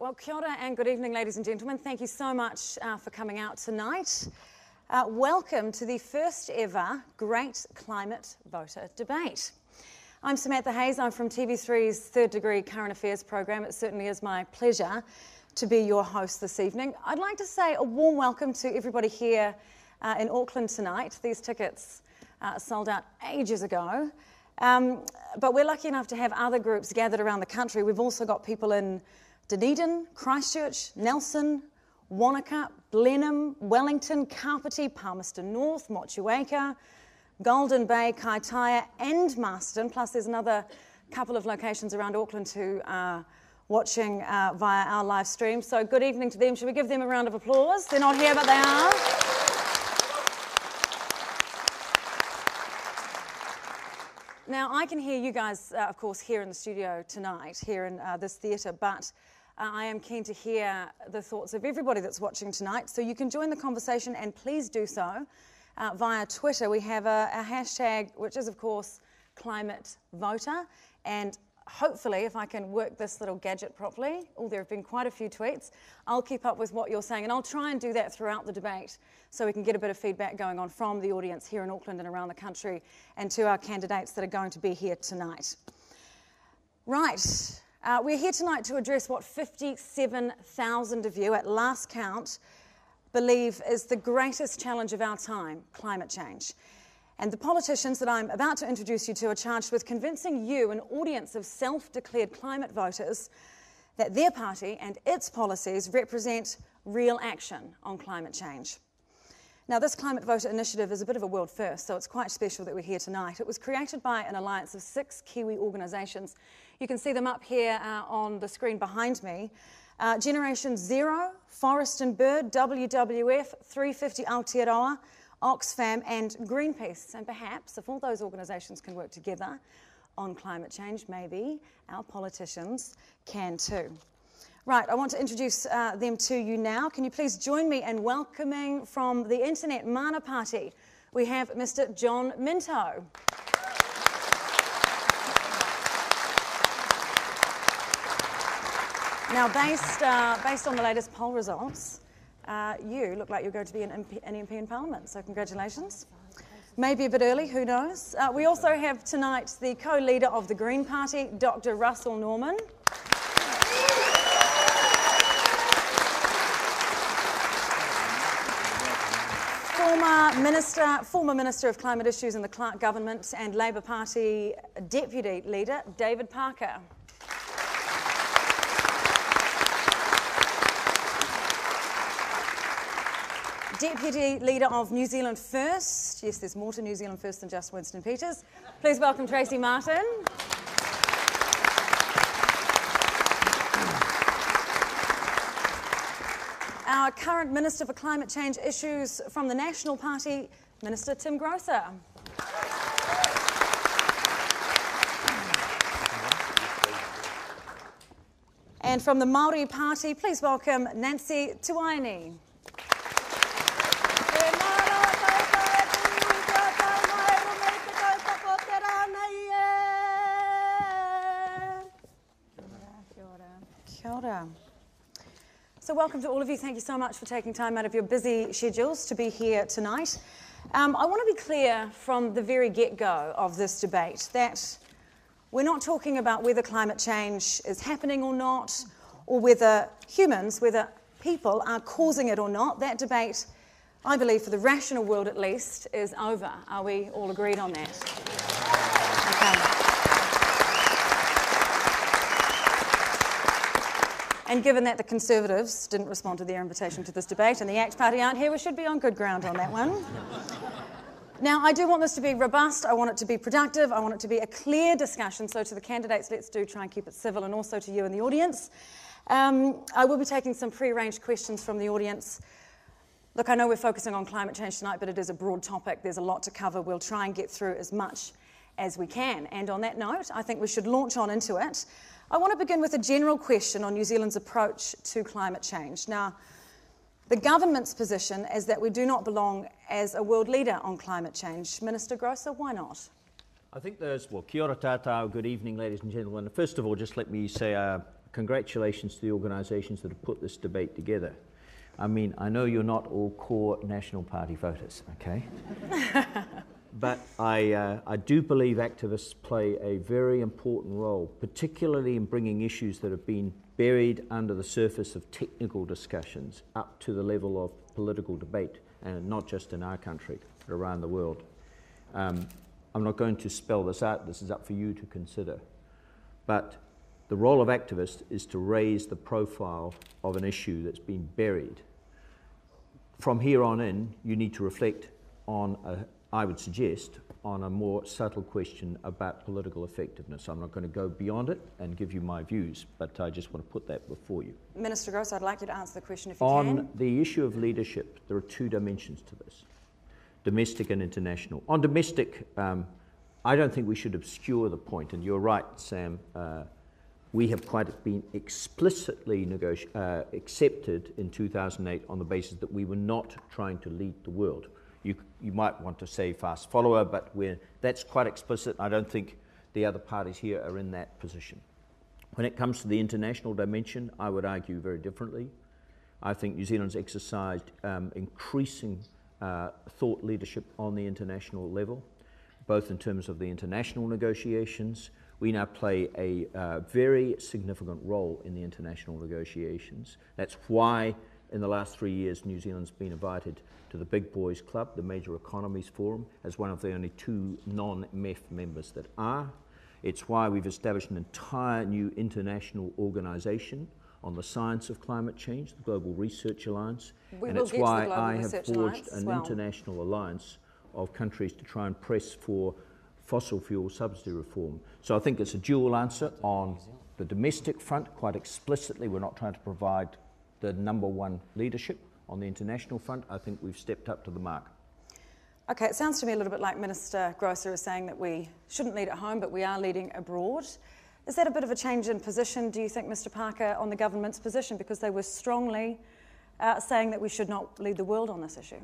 Well, kia ora and good evening, ladies and gentlemen. Thank you so much for coming out tonight. Welcome to the first ever Great Climate Voter Debate. I'm Samantha Hayes. I'm from TV3's Third Degree Current Affairs program. It certainly is my pleasure to be your host this evening. I'd like to say a warm welcome to everybody here in Auckland tonight. These tickets sold out ages ago. But we're lucky enough to have other groups gathered around the country. We've also got people in Dunedin, Christchurch, Nelson, Wanaka, Blenheim, Wellington, Kapiti, Palmerston North, Motueka, Golden Bay, Kaitaia and Marston, plus there's another couple of locations around Auckland who are watching via our live stream. So good evening to them. Should we give them a round of applause? They're not here, but they are. Now, I can hear you guys, of course, here in the studio tonight, here in this theatre, but I am keen to hear the thoughts of everybody that's watching tonight. So you can join the conversation, and please do so via Twitter. We have a hashtag, which is, of course, Climate Voter, and hopefully, if I can work this little gadget properly, there have been quite a few tweets, I'll keep up with what you're saying, and I'll try and do that throughout the debate so we can get a bit of feedback going on from the audience here in Auckland and around the country and to our candidates that are going to be here tonight. Right, we're here tonight to address what 57,000 of you at last count believe is the greatest challenge of our time, climate change. And the politicians that I'm about to introduce you to are charged with convincing you, an audience of self-declared climate voters, that their party and its policies represent real action on climate change. Now, this Climate Voter initiative is a bit of a world first, so it's quite special that we're here tonight. It was created by an alliance of 6 Kiwi organisations. You can see them up here on the screen behind me. Generation Zero, Forest and Bird, WWF, 350 Aotearoa, Oxfam and Greenpeace, and perhaps if all those organisations can work together on climate change, maybe our politicians can too. Right, I want to introduce them to you now. Can you please join me in welcoming from the Internet Mana Party, we have Mr. John Minto. Now, based on the latest poll results, you look like you're going to be an MP in Parliament, so congratulations. Maybe a bit early, who knows? We also have tonight the co-leader of the Green Party, Dr. Russell Norman. Former Minister of Climate Issues in the Clark Government and Labour Party Deputy Leader, David Parker. Deputy Leader of New Zealand First. Yes, there's more to New Zealand First than just Winston Peters. Please welcome Tracy Martin. Our current Minister for Climate Change Issues from the National Party, Minister Tim Grosser. And from the Māori Party, please welcome Nancy Tuaini. Kia ora. So welcome to all of you. Thank you so much for taking time out of your busy schedules to be here tonight. I want to be clear from the very get-go of this debate that we're not talking about whether climate change is happening or not, or whether humans, whether people are causing it or not. That debate, I believe, for the rational world at least, is over. Are we all agreed on that? Okay. And given that the Conservatives didn't respond to their invitation to this debate and the ACT Party aren't here, we should be on good ground on that one. Now, I do want this to be robust, I want it to be productive, I want it to be a clear discussion, so to the candidates, let's do try and keep it civil, and also to you in the audience. I will be taking some pre-arranged questions from the audience. Look, I know we're focusing on climate change tonight, but it is a broad topic, there's a lot to cover. We'll try and get through as much as we can. And on that note, I think we should launch on into it. I want to begin with a general question on New Zealand's approach to climate change. Now, the government's position is that we do not belong as a world leader on climate change. Minister Grosser, why not? I think well, kia ora tātou, good evening, ladies and gentlemen. First of all, just let me say congratulations to the organisations that have put this debate together. I mean, I know you're not all core National Party voters, okay? But I do believe activists play a very important role, particularly in bringing issues that have been buried under the surface of technical discussions up to the level of political debate, and not just in our country, but around the world. I'm not going to spell this out, this is up for you to consider. But the role of activists is to raise the profile of an issue that's been buried. From here on in, you need to reflect on, I would suggest, on a more subtle question about political effectiveness. I'm not going to go beyond it and give you my views, but I just want to put that before you. Minister Gross, I'd like you to answer the question if you can. On the issue of leadership, there are two dimensions to this. Domestic and international. On domestic, I don't think we should obscure the point, and you're right, Sam, we have quite been explicitly accepted in 2008 on the basis that we were not trying to lead the world. You might want to say fast follower, but that's quite explicit. I don't think the other parties here are in that position. When it comes to the international dimension, I would argue very differently. I think New Zealand's exercised increasing thought leadership on the international level, both in terms of the international negotiations. We now play a very significant role in the international negotiations. That's why in the last 3 years New Zealand's been invited to the Big Boys Club, the Major Economies Forum, as one of the only 2 non-MEF members that are. It's why we've established an entire new international organisation on the science of climate change, the Global Research Alliance, and it's why I have forged an international alliance of countries to try and press for fossil fuel subsidy reform. So I think it's a dual answer. On the domestic front, quite explicitly, we're not trying to provide the #1 leadership. On the international front, I think we've stepped up to the mark. Okay, it sounds to me a little bit like Minister Grosser is saying that we shouldn't lead at home, but we are leading abroad. Is that a bit of a change in position, do you think, Mr Parker, on the government's position? Because they were strongly saying that we should not lead the world on this issue.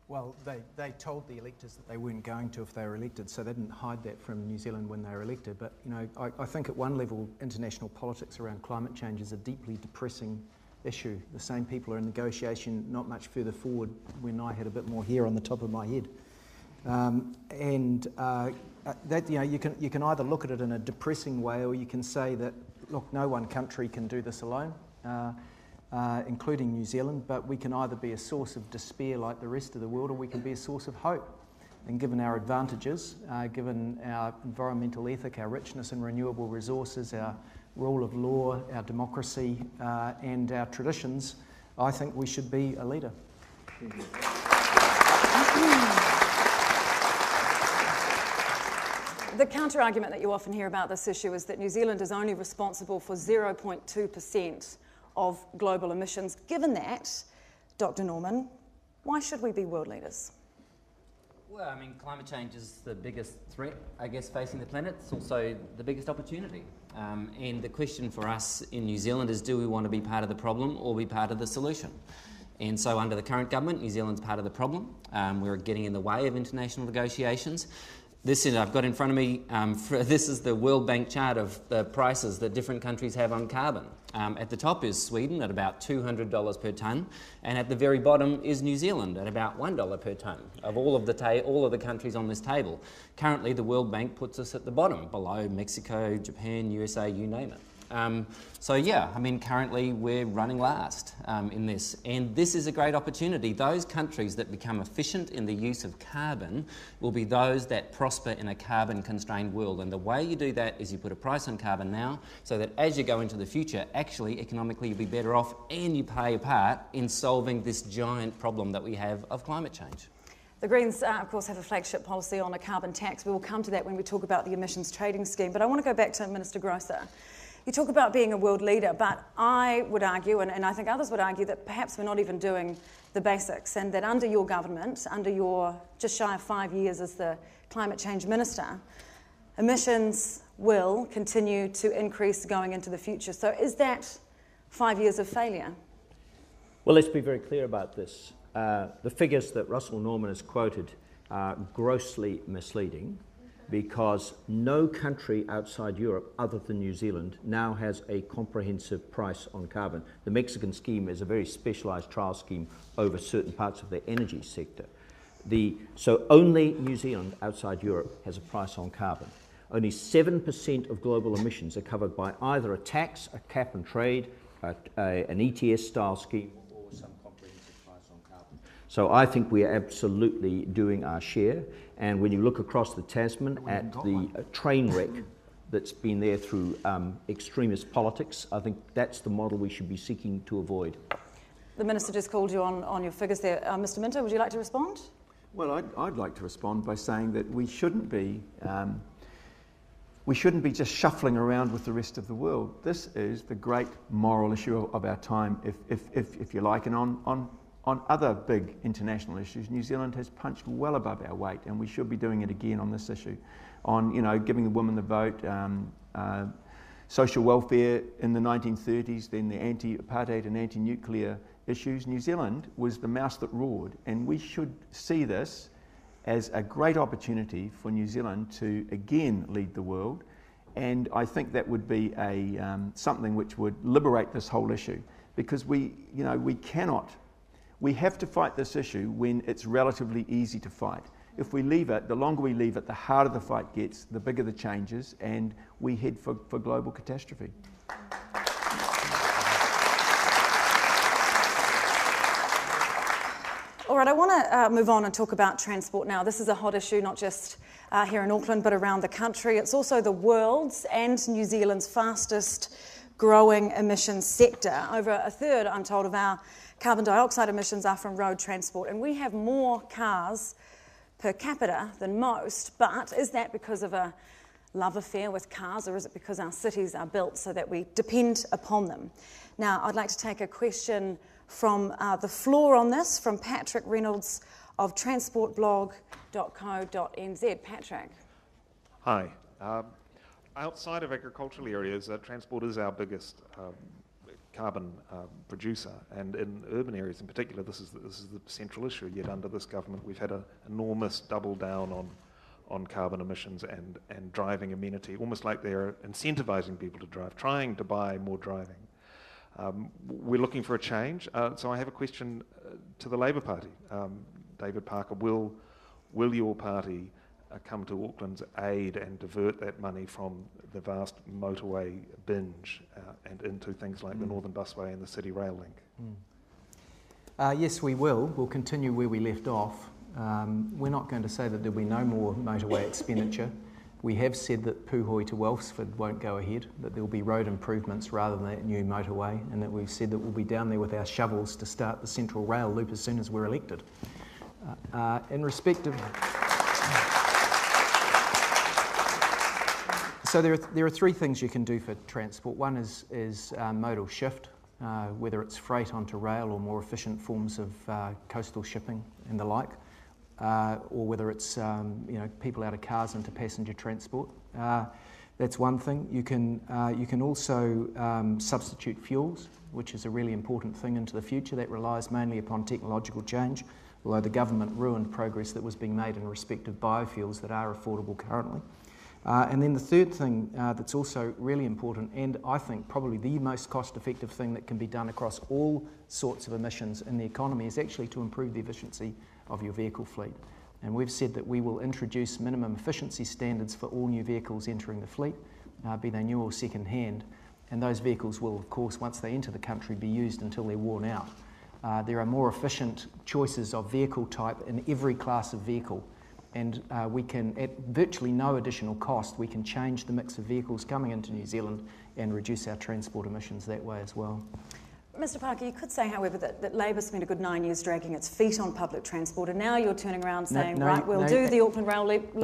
Well, they told the electors that they weren't going to if they were elected, so they didn't hide that from New Zealand when they were elected. But, you know, I think at one level, international politics around climate change is a deeply depressing issue. The same people are in negotiation not much further forward when I had a bit more hair on the top of my head. That, you know, you can either look at it in a depressing way, or you can say that, look, no one country can do this alone, including New Zealand, but we can either be a source of despair like the rest of the world, or we can be a source of hope. And given our advantages, given our environmental ethic, our richness in renewable resources, our rule of law, our democracy, and our traditions, I think we should be a leader. The counter-argument that you often hear about this issue is that New Zealand is only responsible for 0.2% of global emissions. Given that, Dr. Norman, why should we be world leaders? Well, I mean, climate change is the biggest threat, I guess, facing the planet. It's also the biggest opportunity. And the question for us in New Zealand is, do we want to be part of the problem or be part of the solution? And so under the current government, New Zealand's part of the problem. We're getting in the way of international negotiations. This I've got in front of me, this is the World Bank chart of the prices that different countries have on carbon. At the top is Sweden at about $200 per tonne, and at the very bottom is New Zealand at about $1 per tonne of all of the countries on this table. Currently, the World Bank puts us at the bottom, below Mexico, Japan, USA, you name it. So yeah, I mean, currently we're running last in this, and this is a great opportunity. Those countries that become efficient in the use of carbon will be those that prosper in a carbon-constrained world, and the way you do that is you put a price on carbon now, so that as you go into the future, actually economically you'll be better off, and you play a part in solving this giant problem that we have of climate change. The Greens, of course, have a flagship policy on a carbon tax. We will come to that when we talk about the emissions trading scheme, but I want to go back to Minister Grosser. You talk about being a world leader, but I would argue, and I think others would argue, that perhaps we're not even doing the basics, and that under your government, under your just shy of 5 years as the climate change minister, emissions will continue to increase going into the future. So is that 5 years of failure? Well, let's be very clear about this. The figures that Russell Norman has quoted are grossly misleading. because no country outside Europe other than New Zealand now has a comprehensive price on carbon. The Mexican scheme is a very specialised trial scheme over certain parts of the energy sector. So only New Zealand outside Europe has a price on carbon. Only 7% of global emissions are covered by either a tax, a cap and trade, an ETS style scheme, or some comprehensive price on carbon. So I think we are absolutely doing our share. And when you look across the Tasman at the train wreck that's been there through extremist politics, I think that's the model we should be seeking to avoid. The Minister just called you on your figures there. Mr Minto, would you like to respond? Well, I'd like to respond by saying that we shouldn't be just shuffling around with the rest of the world. This is the great moral issue of our time, if you like, and on other big international issues, New Zealand has punched well above our weight, and we should be doing it again on this issue. On, giving the women the vote, social welfare in the 1930s, then the anti-apartheid and anti-nuclear issues. New Zealand was the mouse that roared, and we should see this as a great opportunity for New Zealand to again lead the world, and I think that would be something which would liberate this whole issue, because we have to fight this issue when it's relatively easy to fight. If we leave it, the longer we leave it, the harder the fight gets, the bigger the changes, and we head for global catastrophe. All right, I want to move on and talk about transport now. This is a hot issue, not just here in Auckland, but around the country. It's also the world's and New Zealand's fastest growing emissions sector. Over a third, I'm told, of our carbon dioxide emissions are from road transport, and we have more cars per capita than most, but is that because of a love affair with cars, or is it because our cities are built so that we depend upon them? Now, I'd like to take a question from the floor on this, from Patrick Reynolds of transportblog.co.nz. Patrick. Hi. Outside of agricultural areas, transport is our biggest carbon producer, and in urban areas in particular, this is the central issue. Yet under this government, we've had an enormous double down on carbon emissions and driving amenity, almost like they're incentivising people to drive, trying to buy more driving. We're looking for a change, so I have a question to the Labour Party. David Parker, will your party come to Auckland's aid and divert that money from the vast motorway binge and into things like the Northern Busway and the City Rail Link? Yes, we will. We'll continue where we left off. We're not going to say that there'll be no more motorway expenditure. We have said that Puhoi to Wellsford won't go ahead, that there'll be road improvements rather than that new motorway, and that we've said that we'll be down there with our shovels to start the Central Rail Loop as soon as we're elected. In respect of... So there are three things you can do for transport. One is modal shift, whether it's freight onto rail or more efficient forms of coastal shipping and the like, or whether it's people out of cars into passenger transport. That's one thing. You can also substitute fuels, which is a really important thing into the future. That relies mainly upon technological change, although the government ruined progress that was being made in respect of biofuels that are affordable currently. And then the third thing that's also really important, and I think probably the most cost-effective thing that can be done across all sorts of emissions in the economy, is actually to improve the efficiency of your vehicle fleet. And we've said that we will introduce minimum efficiency standards for all new vehicles entering the fleet, be they new or second-hand, and those vehicles will, of course, once they enter the country, be used until they're worn out. There are more efficient choices of vehicle type in every class of vehicle, and we can, at virtually no additional cost, we can change the mix of vehicles coming into New Zealand and reduce our transport emissions that way as well. Mr Parker, you could say, however, that Labor spent a good 9 years dragging its feet on public transport, and now you're turning around saying, we'll do the Auckland Rail Loop,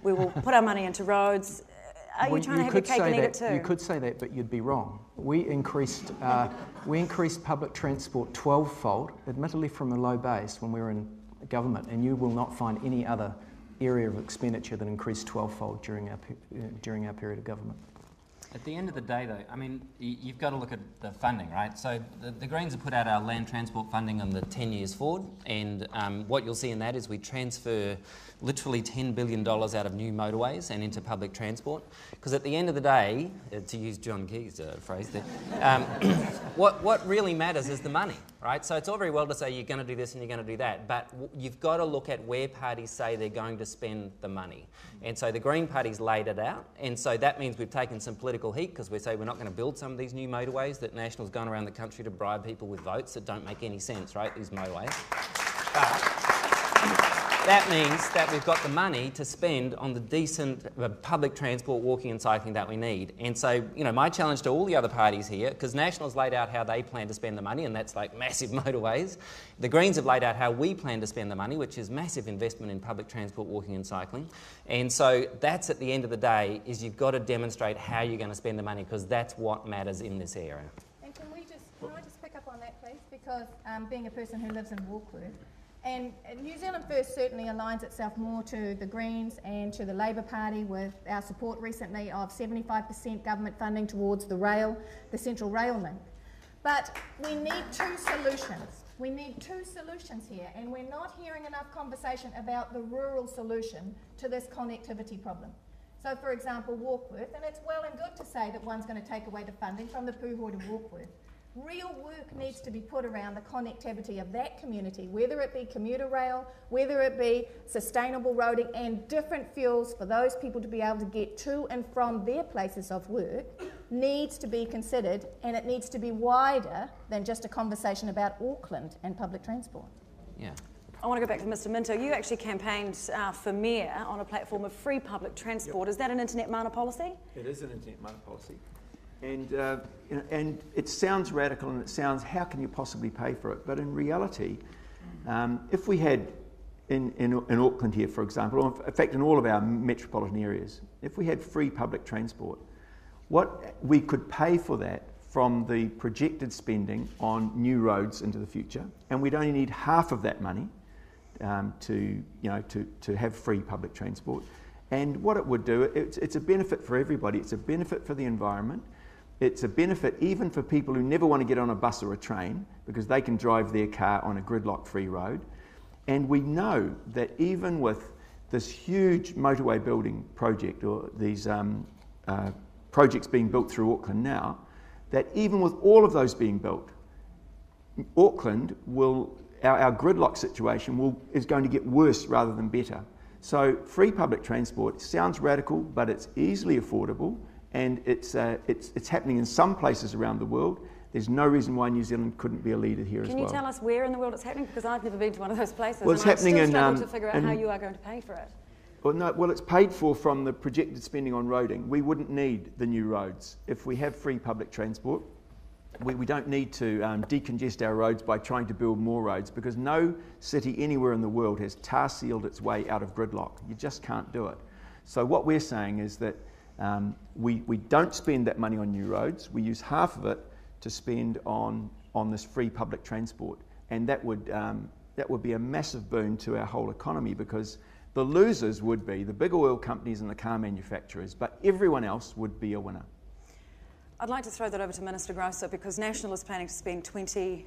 we will put our money into roads. Are you trying to have your cake and eat it too? You could say that, but you'd be wrong. We increased public transport 12-fold, admittedly from a low base when we were in government, and you will not find any other area of expenditure that increased 12-fold during our period of government. At the end of the day, though, I mean, you've got to look at the funding, right? So the Greens have put out our land transport funding on the 10 years forward, and what you'll see in that is we transfer literally $10 billion out of new motorways and into public transport. Because at the end of the day, to use John Key's phrase there, what really matters is the money, right? So it's all very well to say you're going to do this and you're going to do that, but you've got to look at where parties say they're going to spend the money. And so the Green Party's laid it out, and so that means we've taken some political heat because we say we're not going to build some of these new motorways that National's gone around the country to bribe people with votes that don't make any sense, right, these motorways. But that means that we've got the money to spend on the decent public transport, walking and cycling that we need. And so, you know, my challenge to all the other parties here, because National's laid out how they plan to spend the money, and that's like massive motorways. The Greens have laid out how we plan to spend the money, which is massive investment in public transport, walking and cycling. And so that's, at the end of the day, is you've got to demonstrate how you're going to spend the money, because that's what matters in this area. And can I just pick up on that, please? Because being a person who lives in Warkworth, and New Zealand First certainly aligns itself more to the Greens and to the Labour Party with our support recently of 75% government funding towards the Central Rail link. But we need two solutions. We need two solutions here, and we're not hearing enough conversation about the rural solution to this connectivity problem. So, for example, Warkworth, and it's well and good to say that one's going to take away the funding from the Pūhoi to Warkworth. Real work needs to be put around the connectivity of that community, whether it be commuter rail, whether it be sustainable roading and different fuels for those people to be able to get to and from their places of work needs to be considered, and it needs to be wider than just a conversation about Auckland and public transport. Yeah. I want to go back to Mr. Minto. You actually campaigned for mayor on a platform of free public transport. Yep. Is that an internet mana policy? It is an internet mana policy. And, and it sounds radical, and it sounds, how can you possibly pay for it? But in reality, if we had in Auckland here, for example, or in fact in all of our metropolitan areas, if we had free public transport, what we could pay for that from the projected spending on new roads into the future, and we'd only need half of that money to have free public transport. And what it would do, it's a benefit for everybody. It's a benefit for the environment. It's a benefit even for people who never want to get on a bus or a train, because they can drive their car on a gridlock-free road. And we know that even with this huge motorway building project, or these projects being built through Auckland now, that even with all of those being built, Auckland will, our gridlock situation is going to get worse rather than better. So free public transport sounds radical, but it's easily affordable, and it's happening in some places around the world. There's no reason why New Zealand couldn't be a leader here as well. Can you tell us where in the world it's happening? Because I've never been to one of those places. Well, it's happening I still struggle to figure out how you are going to pay for it. Well, it's paid for from the projected spending on roading. We wouldn't need the new roads if we have free public transport. We don't need to decongest our roads by trying to build more roads, because no city anywhere in the world has tar sealed its way out of gridlock. You just can't do it. So what we're saying is that we don't spend that money on new roads. We use half of it to spend on this free public transport, and that would be a massive boon to our whole economy, because the losers would be the big oil companies and the car manufacturers, but everyone else would be a winner. I'd like to throw that over to Minister Grosser, because National is planning to spend $20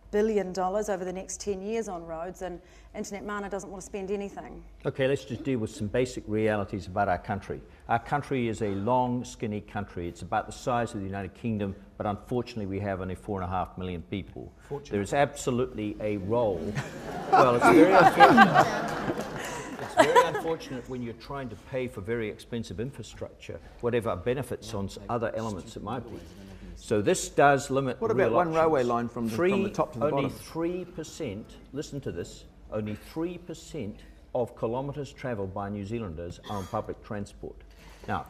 billion over the next 10 years on roads, and Internet Mana doesn't want to spend anything. Okay, let's just deal with some basic realities about our country. Our country is a long, skinny country. It's about the size of the United Kingdom, but unfortunately we have only 4.5 million people. There is absolutely a role. Well, it's very unfortunate. It's very unfortunate when you're trying to pay for very expensive infrastructure, whatever benefits on other elements it might be. So this does limit. What about one railway line from the top to the bottom? Only 3%, listen to this, only 3% of kilometres travelled by New Zealanders are on public transport. Now,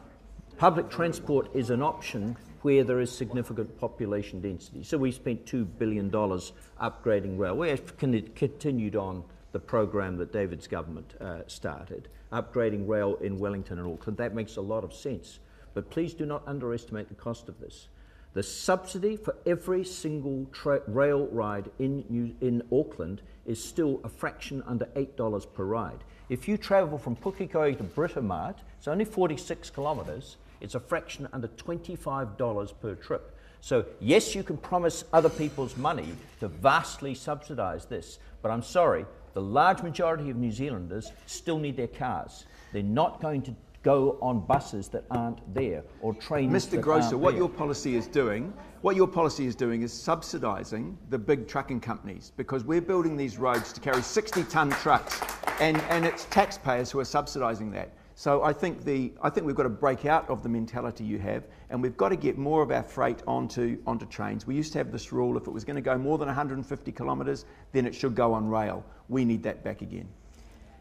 public transport is an option where there is significant population density. So we spent $2 billion upgrading rail. We have continued on the program that David's government started, upgrading rail in Wellington and Auckland. That makes a lot of sense. But please do not underestimate the cost of this. The subsidy for every single rail ride in Auckland is still a fraction under $8 per ride. If you travel from Pukekohe to Britomart, it's only 46 kilometres, It's a fraction under $25 per trip. So yes, you can promise other people's money to vastly subsidise this, but I'm sorry, the large majority of New Zealanders still need their cars. They're not going to go on buses that aren't there or trains Mr. that Grosser, aren't what there. your policy is doing is subsidising the big trucking companies, because we're building these roads to carry 60-tonne trucks, and it's taxpayers who are subsidising that. So I think we've got to break out of the mentality you have, and we've got to get more of our freight onto trains. We used to have this rule: if it was going to go more than 150 kilometres, then it should go on rail. We need that back again.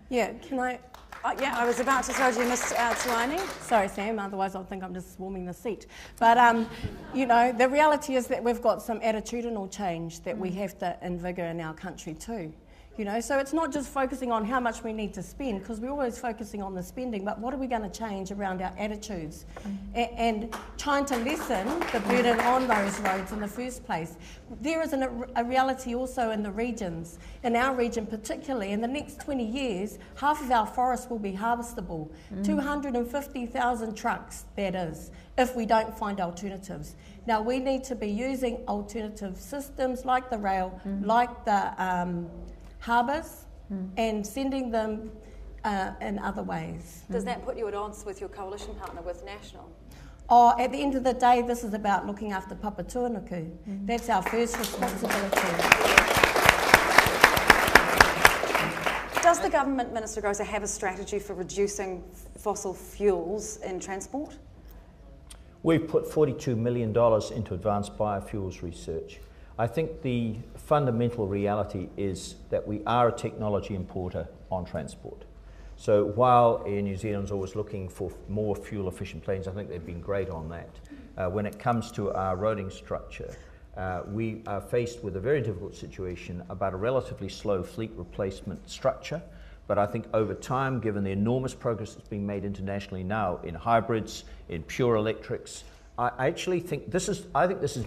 Yeah, can I? I was about to tell you, Ms. Tuani. Sorry, Sam, otherwise I'll think I'm just warming the seat. But, the reality is that we've got some attitudinal change that we have to invigorate in our country too. So it's not just focusing on how much we need to spend, because we're always focusing on the spending, but what are we going to change around our attitudes and trying to lessen the burden on those roads in the first place. There is a reality also in the regions, in our region particularly. In the next 20 years, half of our forests will be harvestable. 250,000 trucks, that is, if we don't find alternatives. Now, we need to be using alternative systems like the rail, like the harbours, and sending them in other ways. Does that put you at odds with your coalition partner, with National? At the end of the day, this is about looking after Papatūānuku. That's our first responsibility. Does the government, Minister Grosser, have a strategy for reducing fossil fuels in transport? We've put $42 million into advanced biofuels research. I think the fundamental reality is that we are a technology importer on transport. So while Air New Zealand's always looking for more fuel-efficient planes, I think they've been great on that. When it comes to our roading structure, we are faced with a very difficult situation about a relatively slow fleet replacement structure. But I think over time, given the enormous progress that's being made internationally now in hybrids, in pure electrics, I actually think this is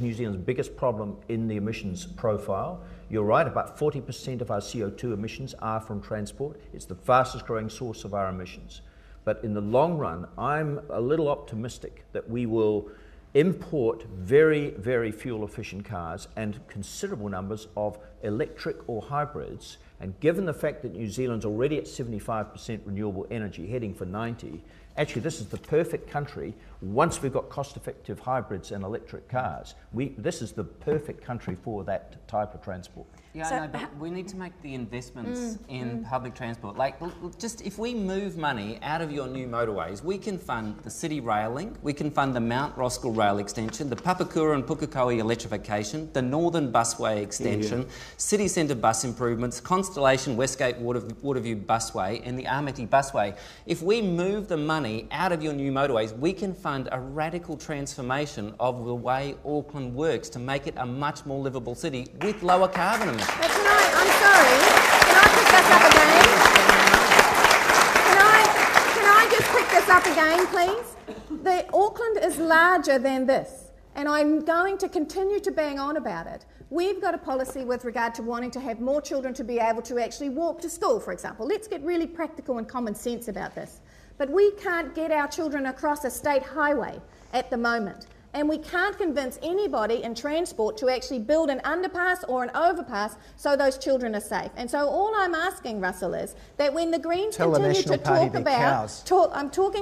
New Zealand's biggest problem in the emissions profile. You're right, about 40% of our CO2 emissions are from transport. It's the fastest growing source of our emissions. But in the long run, I'm a little optimistic that we will import very, very fuel efficient cars and considerable numbers of electric or hybrids. And given the fact that New Zealand's already at 75% renewable energy, heading for 90%, actually this is the perfect country. Once we've got cost-effective hybrids and electric cars, this is the perfect country for that type of transport. Yeah, so, I know, but we need to make the investments in public transport. Like, just if we move money out of your new motorways, we can fund the City Rail Link, we can fund the Mount Roskill Rail Extension, the Papakura and Pukekohe electrification, the Northern Busway Extension, City Centre bus improvements, Constellation Westgate Waterview Busway, and the Amity Busway. If we move the money out of your new motorways, we can fund a radical transformation of the way Auckland works to make it a much more livable city with lower carbon emissions. I'm sorry, can I pick this up again? Can I just pick this up again, please? Auckland is larger than this, and I'm going to continue to bang on about it. We've got a policy with regard to wanting to have more children to be able to actually walk to school, for example. Let's get really practical and common sense about this. But we can't get our children across a state highway at the moment. And we can't convince anybody in transport to actually build an underpass or an overpass so those children are safe. And so all I'm asking, Russell, is that when the Greens continue to talk about,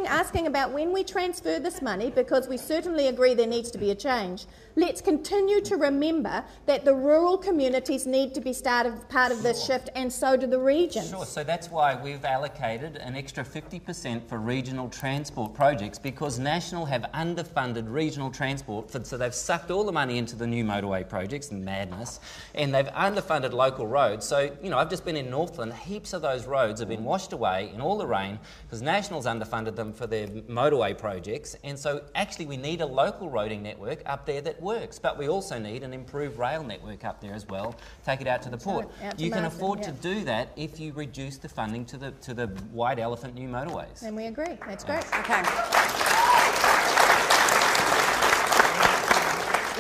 asking about when we transfer this money, because we certainly agree there needs to be a change, let's continue to remember that the rural communities need to be part of this shift, and so do the regions. Sure, so that's why we've allocated an extra 50% for regional transport projects, because National have underfunded regional transport, so they've sucked all the money into the new motorway projects and madness, and they've underfunded local roads. So, I've just been in Northland, heaps of those roads have been washed away in all the rain because National's underfunded them for their motorway projects, and so actually we need a local roading network up there that works, but we also need an improved rail network up there as well, take it out to the port. You can afford to do that if you reduce the funding to the White Elephant new motorways. And we agree, that's great. Okay.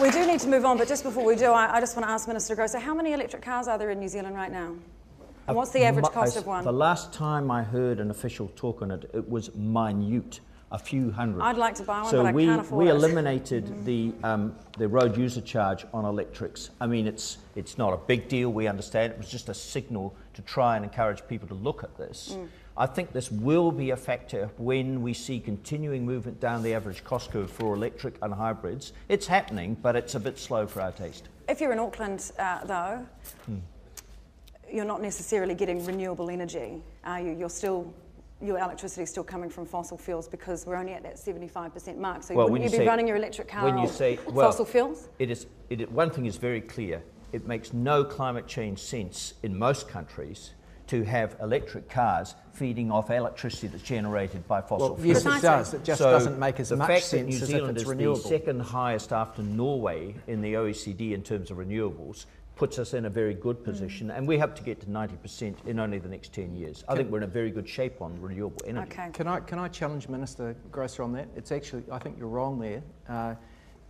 We do need to move on, but just before we do, I just want to ask Minister Grosser, how many electric cars are there in New Zealand right now? And what's the average cost of one? The last time I heard an official talk on it, it was minute. a few hundred. I'd like to buy one, so but I can't afford we it. eliminated the road user charge on electrics. I mean, it's not a big deal, we understand. It was just a signal to try and encourage people to look at this. I think this will be a factor when we see continuing movement down the average cost curve for electric and hybrids. It's happening, but it's a bit slow for our taste. If you're in Auckland, though, you're not necessarily getting renewable energy, are you? Your electricity is still coming from fossil fuels because we're only at that 75% mark. So wouldn't you be running your electric car on fossil fuels? One thing is very clear. It makes no climate change sense in most countries to have electric cars feeding off electricity that's generated by fossil fuels. Yes, it does. It just doesn't make as much sense as if it's renewable. The fact that New Zealand is the second highest after Norway in the OECD in terms of renewables puts us in a very good position, and we hope to get to 90% in only the next 10 years. I think we're in a very good shape on renewable energy. Okay. Can I challenge Minister Grosser on that? It's actually, I think you're wrong there.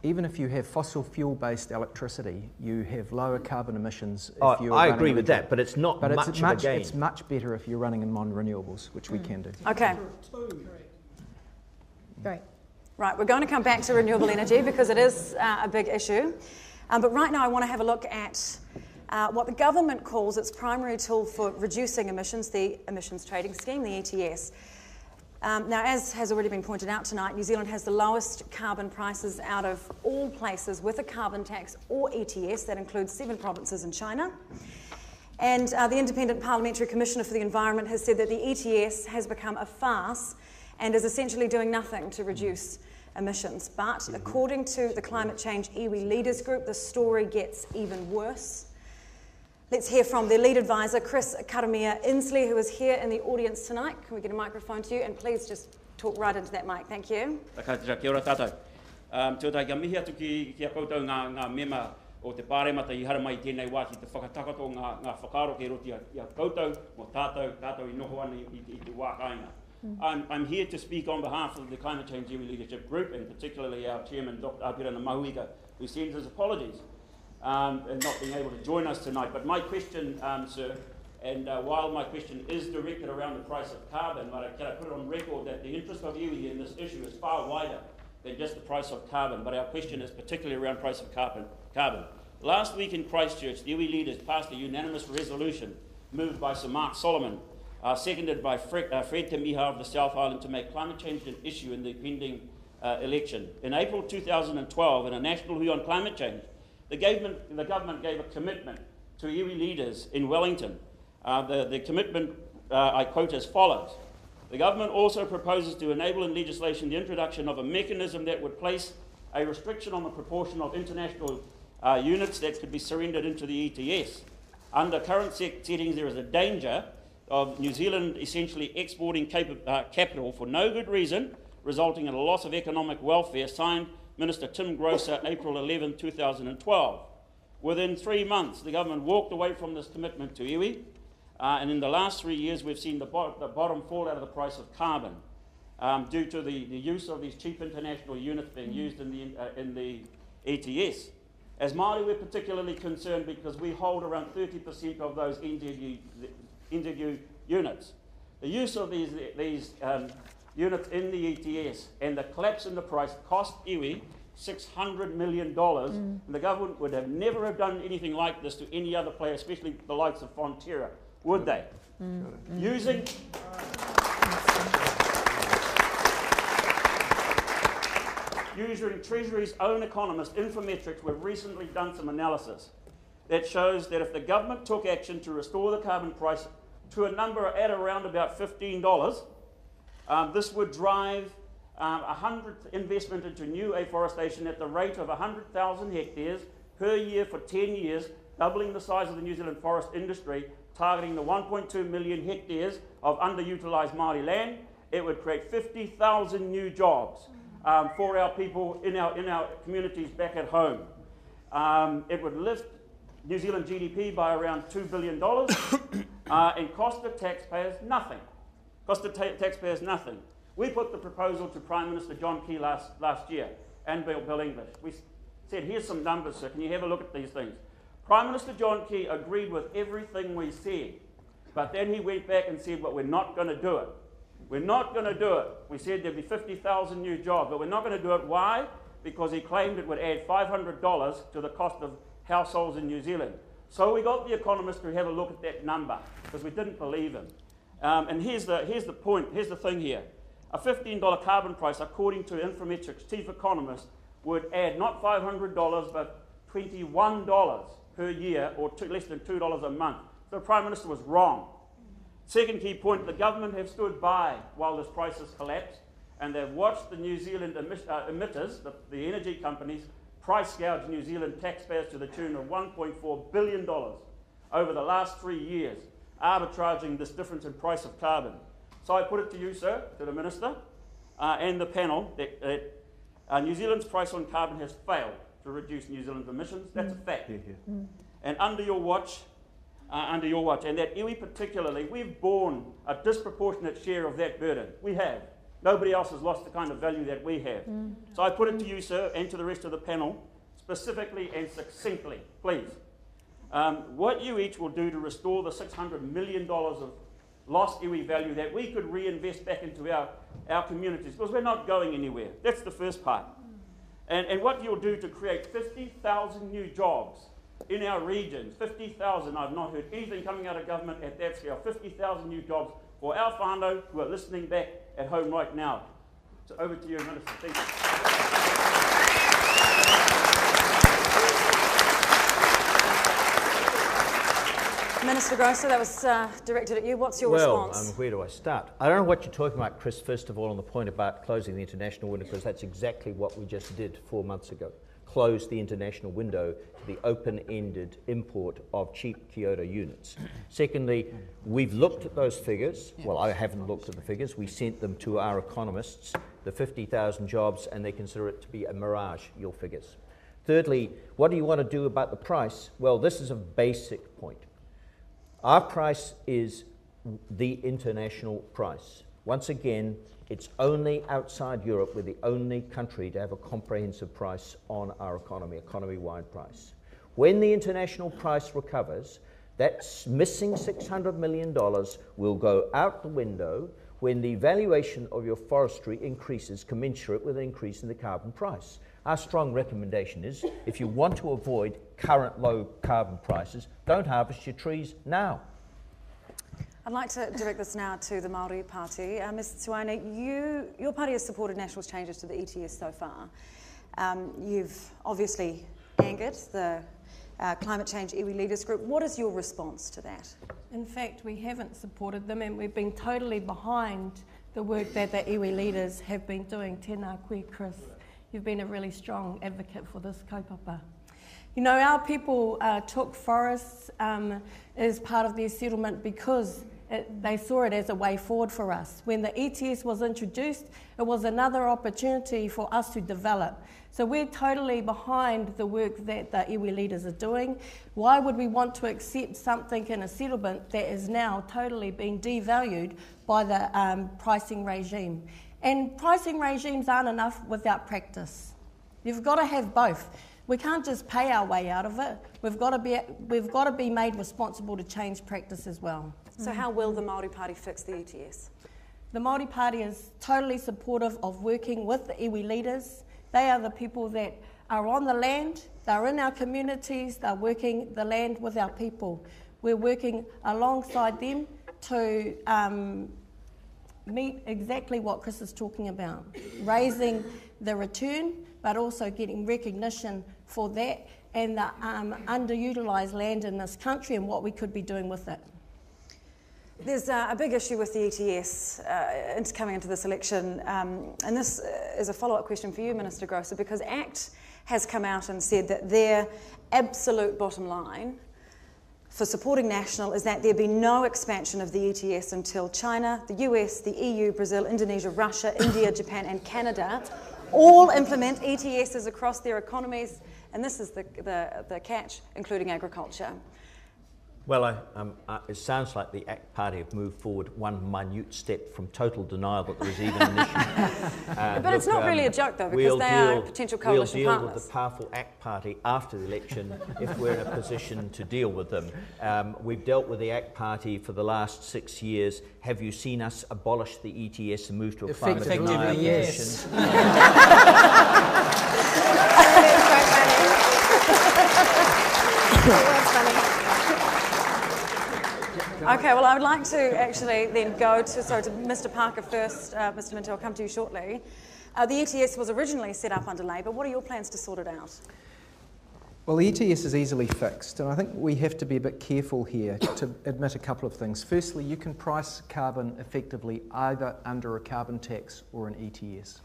Even if you have fossil fuel-based electricity, you have lower carbon emissions if you're I agree with that, but it's not much of a gain. It's much better if you're running them on renewables, which we can do. Okay. Great. Right, we're going to come back to renewable energy because it is a big issue. But right now I want to have a look at what the government calls its primary tool for reducing emissions, the Emissions Trading Scheme, the ETS. Now, as has already been pointed out tonight, New Zealand has the lowest carbon prices out of all places with a carbon tax or ETS. That includes 7 provinces in China. And the Independent Parliamentary Commissioner for the Environment has said that the ETS has become a farce and is essentially doing nothing to reduce emissions. But according to the Climate Change Iwi Leaders Group, the story gets even worse. Let's hear from their lead advisor, Chris Karamia-Inslee, who is here in the audience tonight. Can we get a microphone to you? And please just talk right into that mic. Thank you. Kia ora tātou. Tōtai kia mihi atu ki a koutou ngā mema o te pāremata I hara mai tēnei wā ki te whakatakato ngā whakaaro ki roti I a koutou, mō tātou I noho ana I te wā kāinga. I'm here to speak on behalf of the Climate Change Iwi Leadership Group, and particularly our chairman, Dr. Aotearoa Mahuika, who sends his apologies and not being able to join us tonight. But my question, sir, and while my question is directed around the price of carbon, but can I put it on record that the interest of iwi in this issue is far wider than just the price of carbon, but our question is particularly around price of carbon. Last week in Christchurch, the iwi leaders passed a unanimous resolution moved by Sir Mark Solomon, seconded by Fred Te Miha of the South Island, to make climate change an issue in the pending election. In April 2012, in a national hui on climate change, the government gave a commitment to iwi leaders in Wellington. The commitment, I quote, as follows. The government also proposes to enable in legislation the introduction of a mechanism that would place a restriction on the proportion of international units that could be surrendered into the ETS. Under current settings, there is a danger of New Zealand essentially exporting capital for no good reason, resulting in a loss of economic welfare, signed Minister Tim Grosser, April 11, 2012. Within 3 months, the government walked away from this commitment to iwi, and in the last 3 years, we've seen the bottom fall out of the price of carbon due to the use of these cheap international units being used in the ETS. As Māori, we're particularly concerned because we hold around 30% of those NZU units. The use of these units in the ETS and the collapse in the price cost iwi $600 million. And the government would have never have done anything like this to any other player, especially the likes of Fonterra, would they? Using Treasury's own economist, Infometrics, we've recently done some analysis that shows that if the government took action to restore the carbon price to a number at around about $15, this would drive investment into new afforestation at the rate of 100,000 hectares per year for 10 years, doubling the size of the New Zealand forest industry, targeting the 1.2 million hectares of underutilised Māori land. It would create 50,000 new jobs for our people in our communities back at home. It would lift New Zealand GDP by around $2 billion and cost the taxpayers nothing. We put the proposal to Prime Minister John Key last year and Bill English. We said, here's some numbers, sir, can you have a look at these things? Prime Minister John Key agreed with everything we said, but then he went back and said, well, we're not going to do it. We're not going to do it. We said there'd be 50,000 new jobs, but we're not going to do it. Why? Because he claimed it would add $500 to the cost of households in New Zealand. So we got the economists to have a look at that number, because we didn't believe him. And here's the point, here's the thing here. A $15 carbon price, according to Infometrics' chief economist, would add not $500, but $21 per year, or less than $2 a month. So the Prime Minister was wrong. Second key point, the government have stood by while this price has collapsed, and they've watched the New Zealand emitters, the energy companies, price gouge New Zealand taxpayers to the tune of $1.4 billion over the last 3 years, arbitraging this difference in price of carbon. So I put it to you, sir, to the Minister and the panel, that New Zealand's price on carbon has failed to reduce New Zealand's emissions. That's a fact. And under your watch, and that iwi particularly, we've borne a disproportionate share of that burden. We have. Nobody else has lost the kind of value that we have. So I put it to you, sir, and to the rest of the panel, specifically and succinctly, please. What you each will do to restore the $600 million of lost iwi value that we could reinvest back into our communities, because we're not going anywhere. That's the first part. And what you'll do to create 50,000 new jobs in our regions, 50,000, I've not heard anything coming out of government at that scale, 50,000 new jobs for our whānau who are listening back at home right now. So over to you, Minister. Thank you. Minister Grosser, that was directed at you. What's your response? Where do I start? I don't know what you're talking about, Chris, first of all, on the point about closing the international window, because that's exactly what we just did 4 months ago. Close the international window to the open-ended import of cheap Kyoto units. Secondly, we've looked at those figures. Well, I haven't looked at the figures. We sent them to our economists, the 50,000 jobs, and they consider it to be a mirage, your figures. Thirdly, what do you want to do about the price? Well, this is a basic point. Our price is the international price. Once again, it's only outside Europe we're the only country to have a comprehensive price on our economy-wide price. When the international price recovers, that missing $600 million will go out the window when the valuation of your forestry increases commensurate with an increase in the carbon price. Our strong recommendation is, if you want to avoid current low carbon prices, don't harvest your trees now. I'd like to direct this now to the Māori Party. Ms. Tsuaine, your party has supported National's changes to the ETS so far. You've obviously angered the climate change iwi leaders group. What is your response to that? In fact, we haven't supported them, and we've been totally behind the work that the iwi leaders have been doing. Tēnā koe, Chris. You've been a really strong advocate for this kaupapa. You know, our people took forests as part of their settlement because they saw it as a way forward for us. When the ETS was introduced, it was another opportunity for us to develop. So we're totally behind the work that the iwi leaders are doing. Why would we want to accept something in a settlement that is now totally being devalued by the pricing regime? And pricing regimes aren't enough without practice. You've got to have both. We can't just pay our way out of it. We've got to be made responsible to change practice as well. So how will the Māori Party fix the ETS? The Māori Party is totally supportive of working with the iwi leaders. They are the people that are on the land, they're in our communities, they're working the land with our people. We're working alongside them to meet exactly what Chris is talking about, raising the return, but also getting recognition for that and the underutilised land in this country and what we could be doing with it. There's a big issue with the ETS coming into this election, and this is a follow-up question for you, Minister Grosser, because ACT has come out and said that their absolute bottom line for supporting National is that there be no expansion of the ETS until China, the US, the EU, Brazil, Indonesia, Russia, India, Japan and Canada all implement ETSs across their economies, and this is the catch, including agriculture. Well, it sounds like the ACT Party have moved forward one minute step from total denial that there was even an issue. But it's not really a joke, though, because they are potential coalition partners. We'll deal partners. with the powerful ACT Party after the election if we're in a position to deal with them. We've dealt with the ACT Party for the last 6 years. Have you seen us abolish the ETS and move to a climate denial position? Okay, well, I would like to actually then go to Mr. Parker first. Mr. Minto, I'll come to you shortly. The ETS was originally set up under Labor. What are your plans to sort it out? Well, the ETS is easily fixed, and I think we have to be a bit careful here to admit a couple of things. Firstly, you can price carbon effectively either under a carbon tax or an ETS.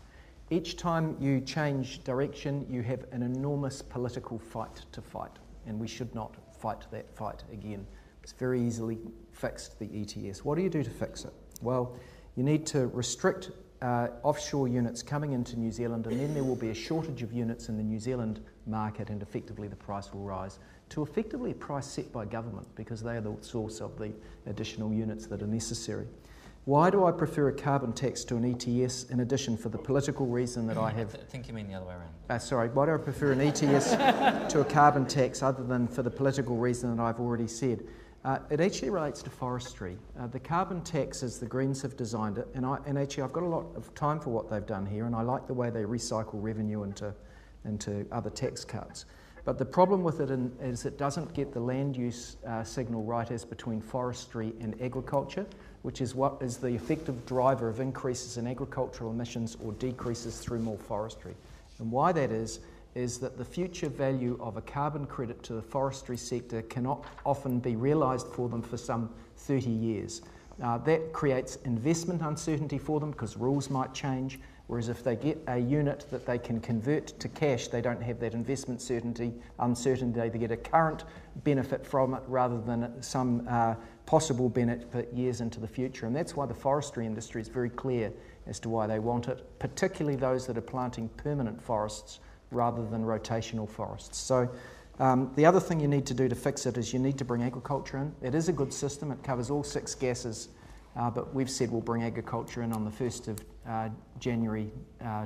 Each time you change direction, you have an enormous political fight to fight, and we should not fight that fight again. It's very easily fixed, the ETS. What do you do to fix it? Well, you need to restrict offshore units coming into New Zealand, and then there will be a shortage of units in the New Zealand market, and effectively the price will rise to effectively a price set by government, because they are the source of the additional units that are necessary. Why do I prefer a carbon tax to an ETS, in addition for the political reason that I have... I think you mean the other way around. Sorry, why do I prefer an ETS to a carbon tax other than for the political reason that I've already said? It actually relates to forestry. The carbon tax, as the Greens have designed it, and actually I've got a lot of time for what they've done here, and I like the way they recycle revenue into other tax cuts. But the problem with it is it doesn't get the land use signal right as between forestry and agriculture, which is what is the effective driver of increases in agricultural emissions or decreases through more forestry. And why that is that the future value of a carbon credit to the forestry sector cannot often be realised for them for some 30 years. That creates investment uncertainty for them because rules might change, whereas if they get a unit that they can convert to cash, they don't have that investment uncertainty. They get a current benefit from it rather than some possible benefit years into the future. And that's why the forestry industry is very clear as to why they want it, particularly those that are planting permanent forests rather than rotational forests. So the other thing you need to do to fix it is you need to bring agriculture in. It is a good system, it covers all 6 gases, but we've said we'll bring agriculture in on the 1st of January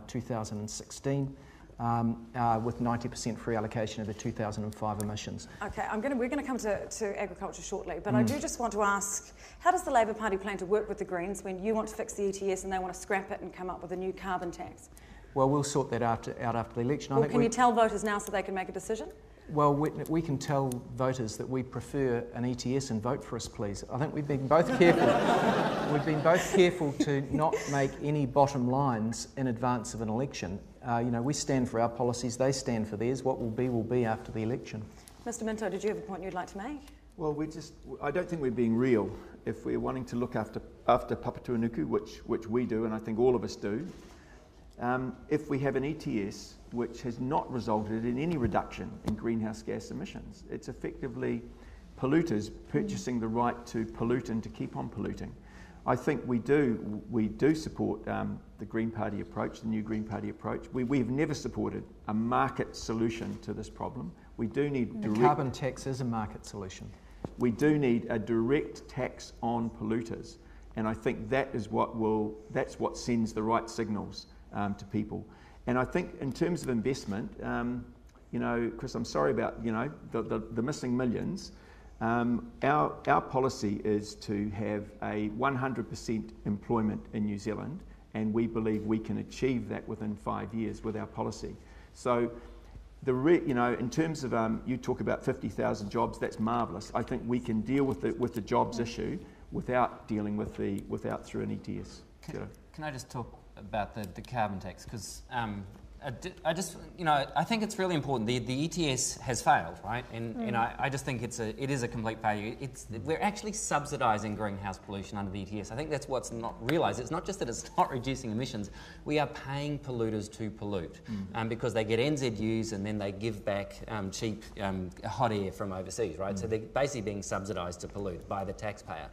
2016 with 90% free allocation of the 2005 emissions. Okay, we're going to come to agriculture shortly, but I do just want to ask, how does the Labor Party plan to work with the Greens when you want to fix the ETS and they want to scrap it and come up with a new carbon tax? Well, we'll sort that out after the election. Well, can you tell voters now so they can make a decision? Well, we can tell voters that we prefer an ETS and vote for us, please. I think we've been both careful. We've been both careful to not make any bottom lines in advance of an election. We stand for our policies, they stand for theirs. What will be after the election. Mr. Minto, did you have a point you'd like to make? Well, I don't think we're being real if we're wanting to look after Papatūānuku, which we do, and I think all of us do. If we have an ETS which has not resulted in any reduction in greenhouse gas emissions, it's effectively polluters purchasing the right to pollute and to keep on polluting. I think we do support the Green Party approach, the new Green Party approach. We have never supported a market solution to this problem. We do need direct... Carbon tax is a market solution. We do need a direct tax on polluters, and I think that's what sends the right signals to people. And I think in terms of investment, Chris, I'm sorry about the missing millions. Our policy is to have a 100% employment in New Zealand, and we believe we can achieve that within 5 years with our policy. So, in terms of you talk about 50,000 jobs, that's marvellous. I think we can deal with the jobs issue without dealing with through an ETS. Can I just talk about the carbon tax? Because I think it's really important. The ETS has failed, right? And I just think it is a complete failure. We're actually subsidising greenhouse pollution under the ETS. I think that's what's not realised. It's not just that it's not reducing emissions. We are paying polluters to pollute because they get NZUs and then they give back cheap hot air from overseas, right? So they're basically being subsidised to pollute by the taxpayer.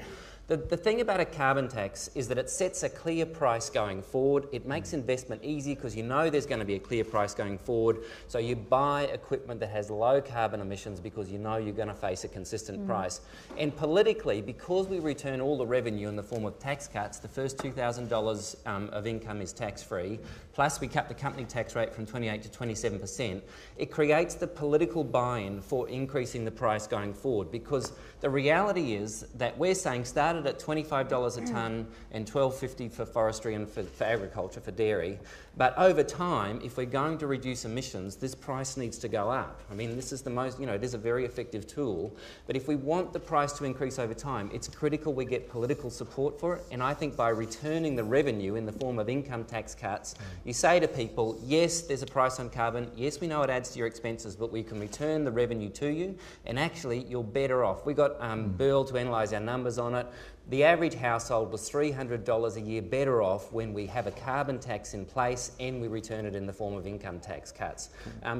The thing about a carbon tax is that it sets a clear price going forward. It makes investment easy because you know there's going to be a clear price going forward. So you buy equipment that has low carbon emissions because you know you're going to face a consistent price. And politically, because we return all the revenue in the form of tax cuts, the first $2,000 of income is tax-free, plus we cut the company tax rate from 28 to 27%, it creates the political buy-in for increasing the price going forward, because the reality is that we're saying started at $25 a tonne and $12.50 for forestry and for agriculture, for dairy. But over time, if we're going to reduce emissions, this price needs to go up. I mean, this is the most, it is a very effective tool. But if we want the price to increase over time, it's critical we get political support for it. And I think by returning the revenue in the form of income tax cuts, you say to people, yes, there's a price on carbon. Yes, we know it adds to your expenses, but we can return the revenue to you. And actually, you're better off. We got Burl to analyse our numbers on it. The average household was $300 a year better off when we have a carbon tax in place and we return it in the form of income tax cuts.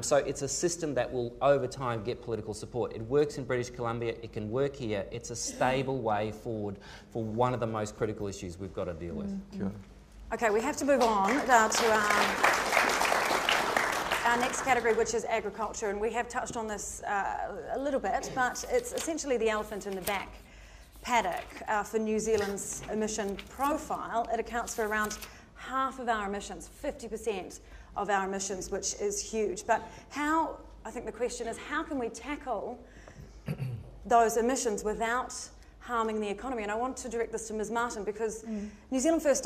So it's a system that will, over time, get political support. It works in British Columbia. It can work here. It's a stable way forward for one of the most critical issues we've got to deal with. Okay, we have to move on to our next category, which is agriculture. And we have touched on this a little bit, but it's essentially the elephant in the back paddock for New Zealand's emission profile. It accounts for around half of our emissions, 50% of our emissions, which is huge. But I think the question is, how can we tackle those emissions without harming the economy? And I want to direct this to Ms. Martin, because New Zealand First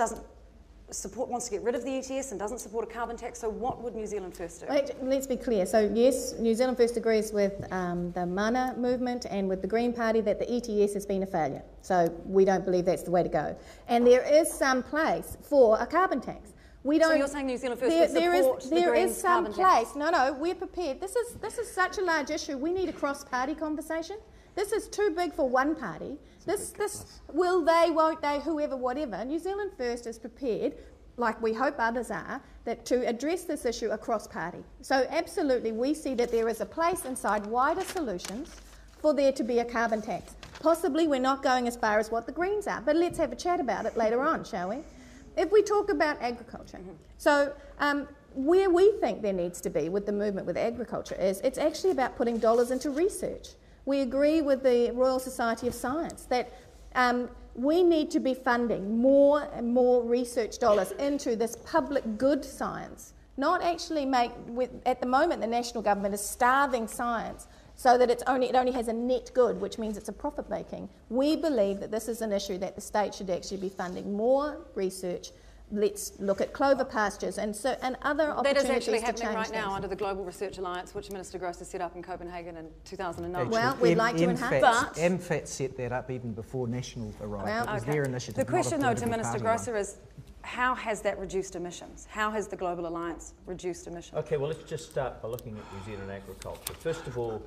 wants to get rid of the ETS and doesn't support a carbon tax. So what would New Zealand First do? Let's be clear. So yes, New Zealand First agrees with the Mana movement and with the Green Party that the ETS has been a failure. So we don't believe that's the way to go. And there is some place for a carbon tax. So you're saying New Zealand First would support the Greens carbon tax? There is some place. No, we're prepared. This is such a large issue. We need a cross-party conversation. This is too big for one party. This will they, won't they, whoever, whatever. New Zealand First is prepared, like we hope others are, that to address this issue across party. So absolutely, we see that there is a place inside wider solutions for there to be a carbon tax. Possibly we're not going as far as what the Greens are, but let's have a chat about it later on, shall we? If we talk about agriculture, so where we think there needs to be with the movement with agriculture is it's actually about putting dollars into research. We agree with the Royal Society of Science that we need to be funding more and more research dollars into this public good science, not actually at the moment the national government is starving science so that it only has a net good, which means it's a profit making. We believe that this is an issue that the state should actually be funding more research. Let's look at clover pastures and other opportunities to change that is actually happening right now under the Global Research Alliance, which Minister Grosser set up in Copenhagen in 2009. Well, we'd like to enhance that. MFAT set that up even before National arrived. Well, it was their initiative. The question, though, to Minister Grosser is, how has that reduced emissions? How has the Global Alliance reduced emissions? Okay, well, let's just start by looking at New Zealand agriculture. First of all,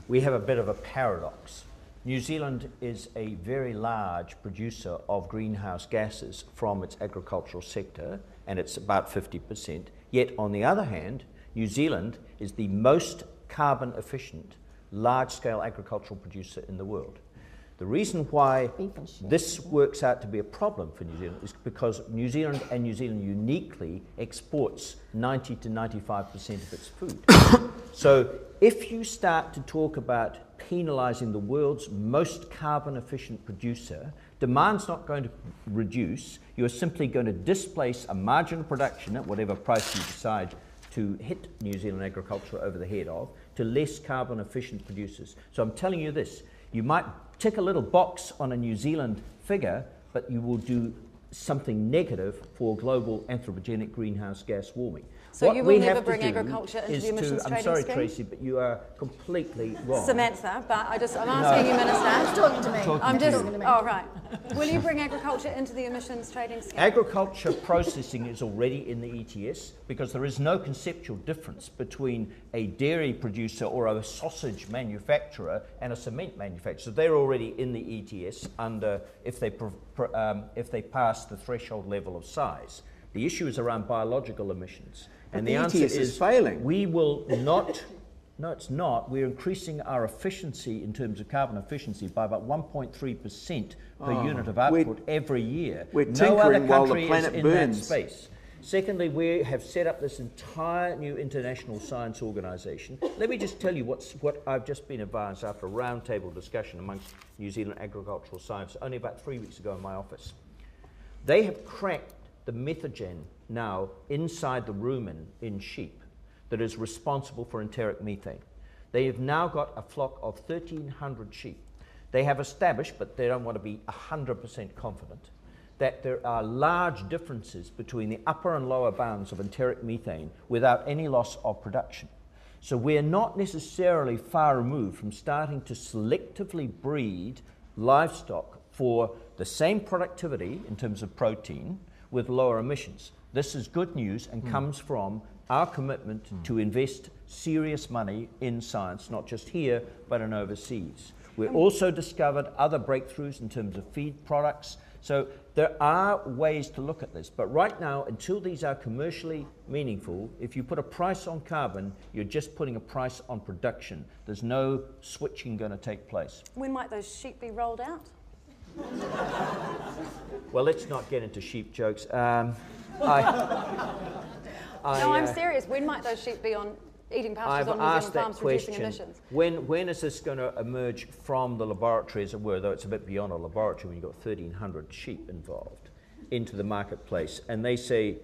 we have a bit of a paradox. New Zealand is a very large producer of greenhouse gases from its agricultural sector, and it's about 50%. Yet, on the other hand, New Zealand is the most carbon efficient, large-scale agricultural producer in the world. The reason why this works out to be a problem for New Zealand is because New Zealand uniquely exports 90 to 95% of its food. So if you start to talk about penalising the world's most carbon efficient producer, demand's not going to reduce. You're simply going to displace a marginal production at whatever price you decide to hit New Zealand agriculture over the head of, to less carbon efficient producers. So I'm telling you this, you might tick a little box on a New Zealand figure, but you will do something negative for global anthropogenic greenhouse gas warming. So you will never bring agriculture into the emissions trading scheme? I'm sorry, Tracy, but you are completely wrong. Samantha, but I'm asking you, Minister. He's talking to me. Oh, right. Will you bring agriculture into the emissions trading scheme? Agriculture processing is already in the ETS because there is no conceptual difference between a dairy producer or a sausage manufacturer and a cement manufacturer. They're already in the ETS under if they pass the threshold level of size. The issue is around biological emissions. And the answer is failing. We will not No, it's not. We're increasing our efficiency in terms of carbon efficiency by about 1.3% per unit of output every year. We're no other tinkering while the country planet is in burns. that space. Secondly, we have set up this entire new international science organisation. Let me just tell you what I've just been advised after a roundtable discussion amongst New Zealand agricultural science only about 3 weeks ago in my office. They have cracked the methogen now inside the rumen in sheep that is responsible for enteric methane. They have now got a flock of 1,300 sheep. They have established, but they don't want to be 100% confident, that there are large differences between the upper and lower bounds of enteric methane without any loss of production. So we're not necessarily far removed from starting to selectively breed livestock for the same productivity in terms of protein with lower emissions. This is good news and comes from our commitment to invest serious money in science, not just here, but in overseas. We've also discovered other breakthroughs in terms of feed products. So there are ways to look at this, but right now, until these are commercially meaningful, if you put a price on carbon, you're just putting a price on production. There's no switching going to take place. When might those sheep be rolled out? Well, let's not get into sheep jokes. No, I'm serious. When might those sheep be on eating pastures on New Zealand farms reducing emissions? When is this going to emerge from the laboratory, as it were, though it's a bit beyond a laboratory when you've got 1,300 sheep involved, into the marketplace? And they say,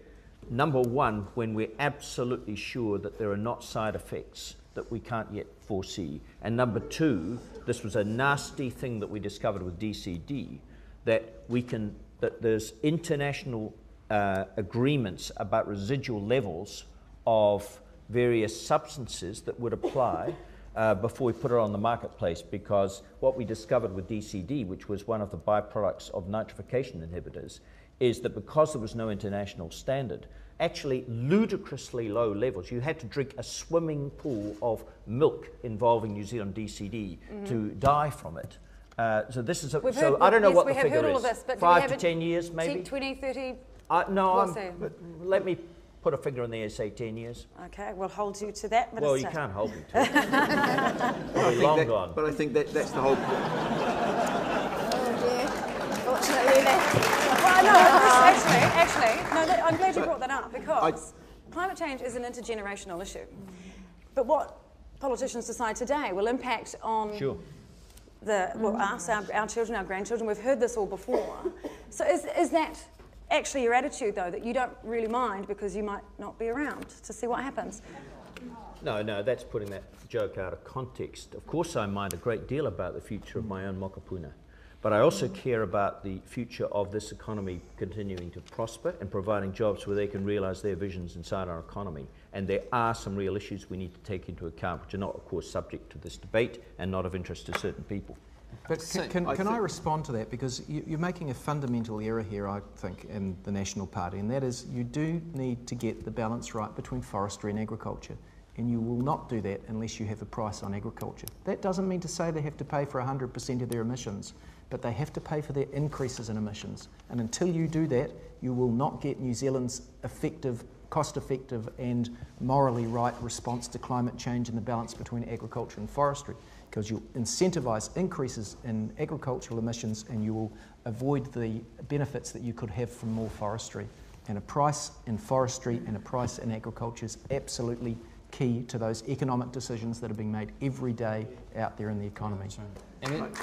number one, when we're absolutely sure that there are not side effects that we can't yet foresee. And number two, this was a nasty thing that we discovered with DCD, that there's international agreements about residual levels of various substances that would apply before we put it on the marketplace, because what we discovered with DCD, which was one of the byproducts of nitrification inhibitors, is that because there was no international standard, actually ludicrously low levels. You had to drink a swimming pool of milk involving New Zealand DCD to die from it. So this is I don't know what the figure is. This, 5 to 10 years, maybe? 20, 30? Let me put a figure in there and say 10 years. Okay, we'll hold you to that, Minister. Well, you can't hold me to it. Probably long gone. But I think that's the whole point. Oh dear. Fortunately, Well, no, I'm glad you brought that up, because climate change is an intergenerational issue. But what politicians decide today will impact on us, our children, our grandchildren. We've heard this all before. So is that actually your attitude, though, that you don't really mind because you might not be around to see what happens? No, that's putting that joke out of context. Of course I mind a great deal about the future of my own mokopuna, but I also care about the future of this economy continuing to prosper and providing jobs where they can realise their visions inside our economy. And there are some real issues we need to take into account, which are not, of course, subject to this debate and not of interest to certain people. But can I respond to that? Because you're making a fundamental error here, I think, in the National Party, and that is you do need to get the balance right between forestry and agriculture, and you will not do that unless you have a price on agriculture. That doesn't mean to say they have to pay for 100% of their emissions, but they have to pay for their increases in emissions. And until you do that, you will not get New Zealand's effective, cost-effective and morally right response to climate change and the balance between agriculture and forestry, because you'll incentivise increases in agricultural emissions and you will avoid the benefits that you could have from more forestry. And a price in forestry and a price in agriculture is absolutely key to those economic decisions that are being made every day out there in the economy. And even,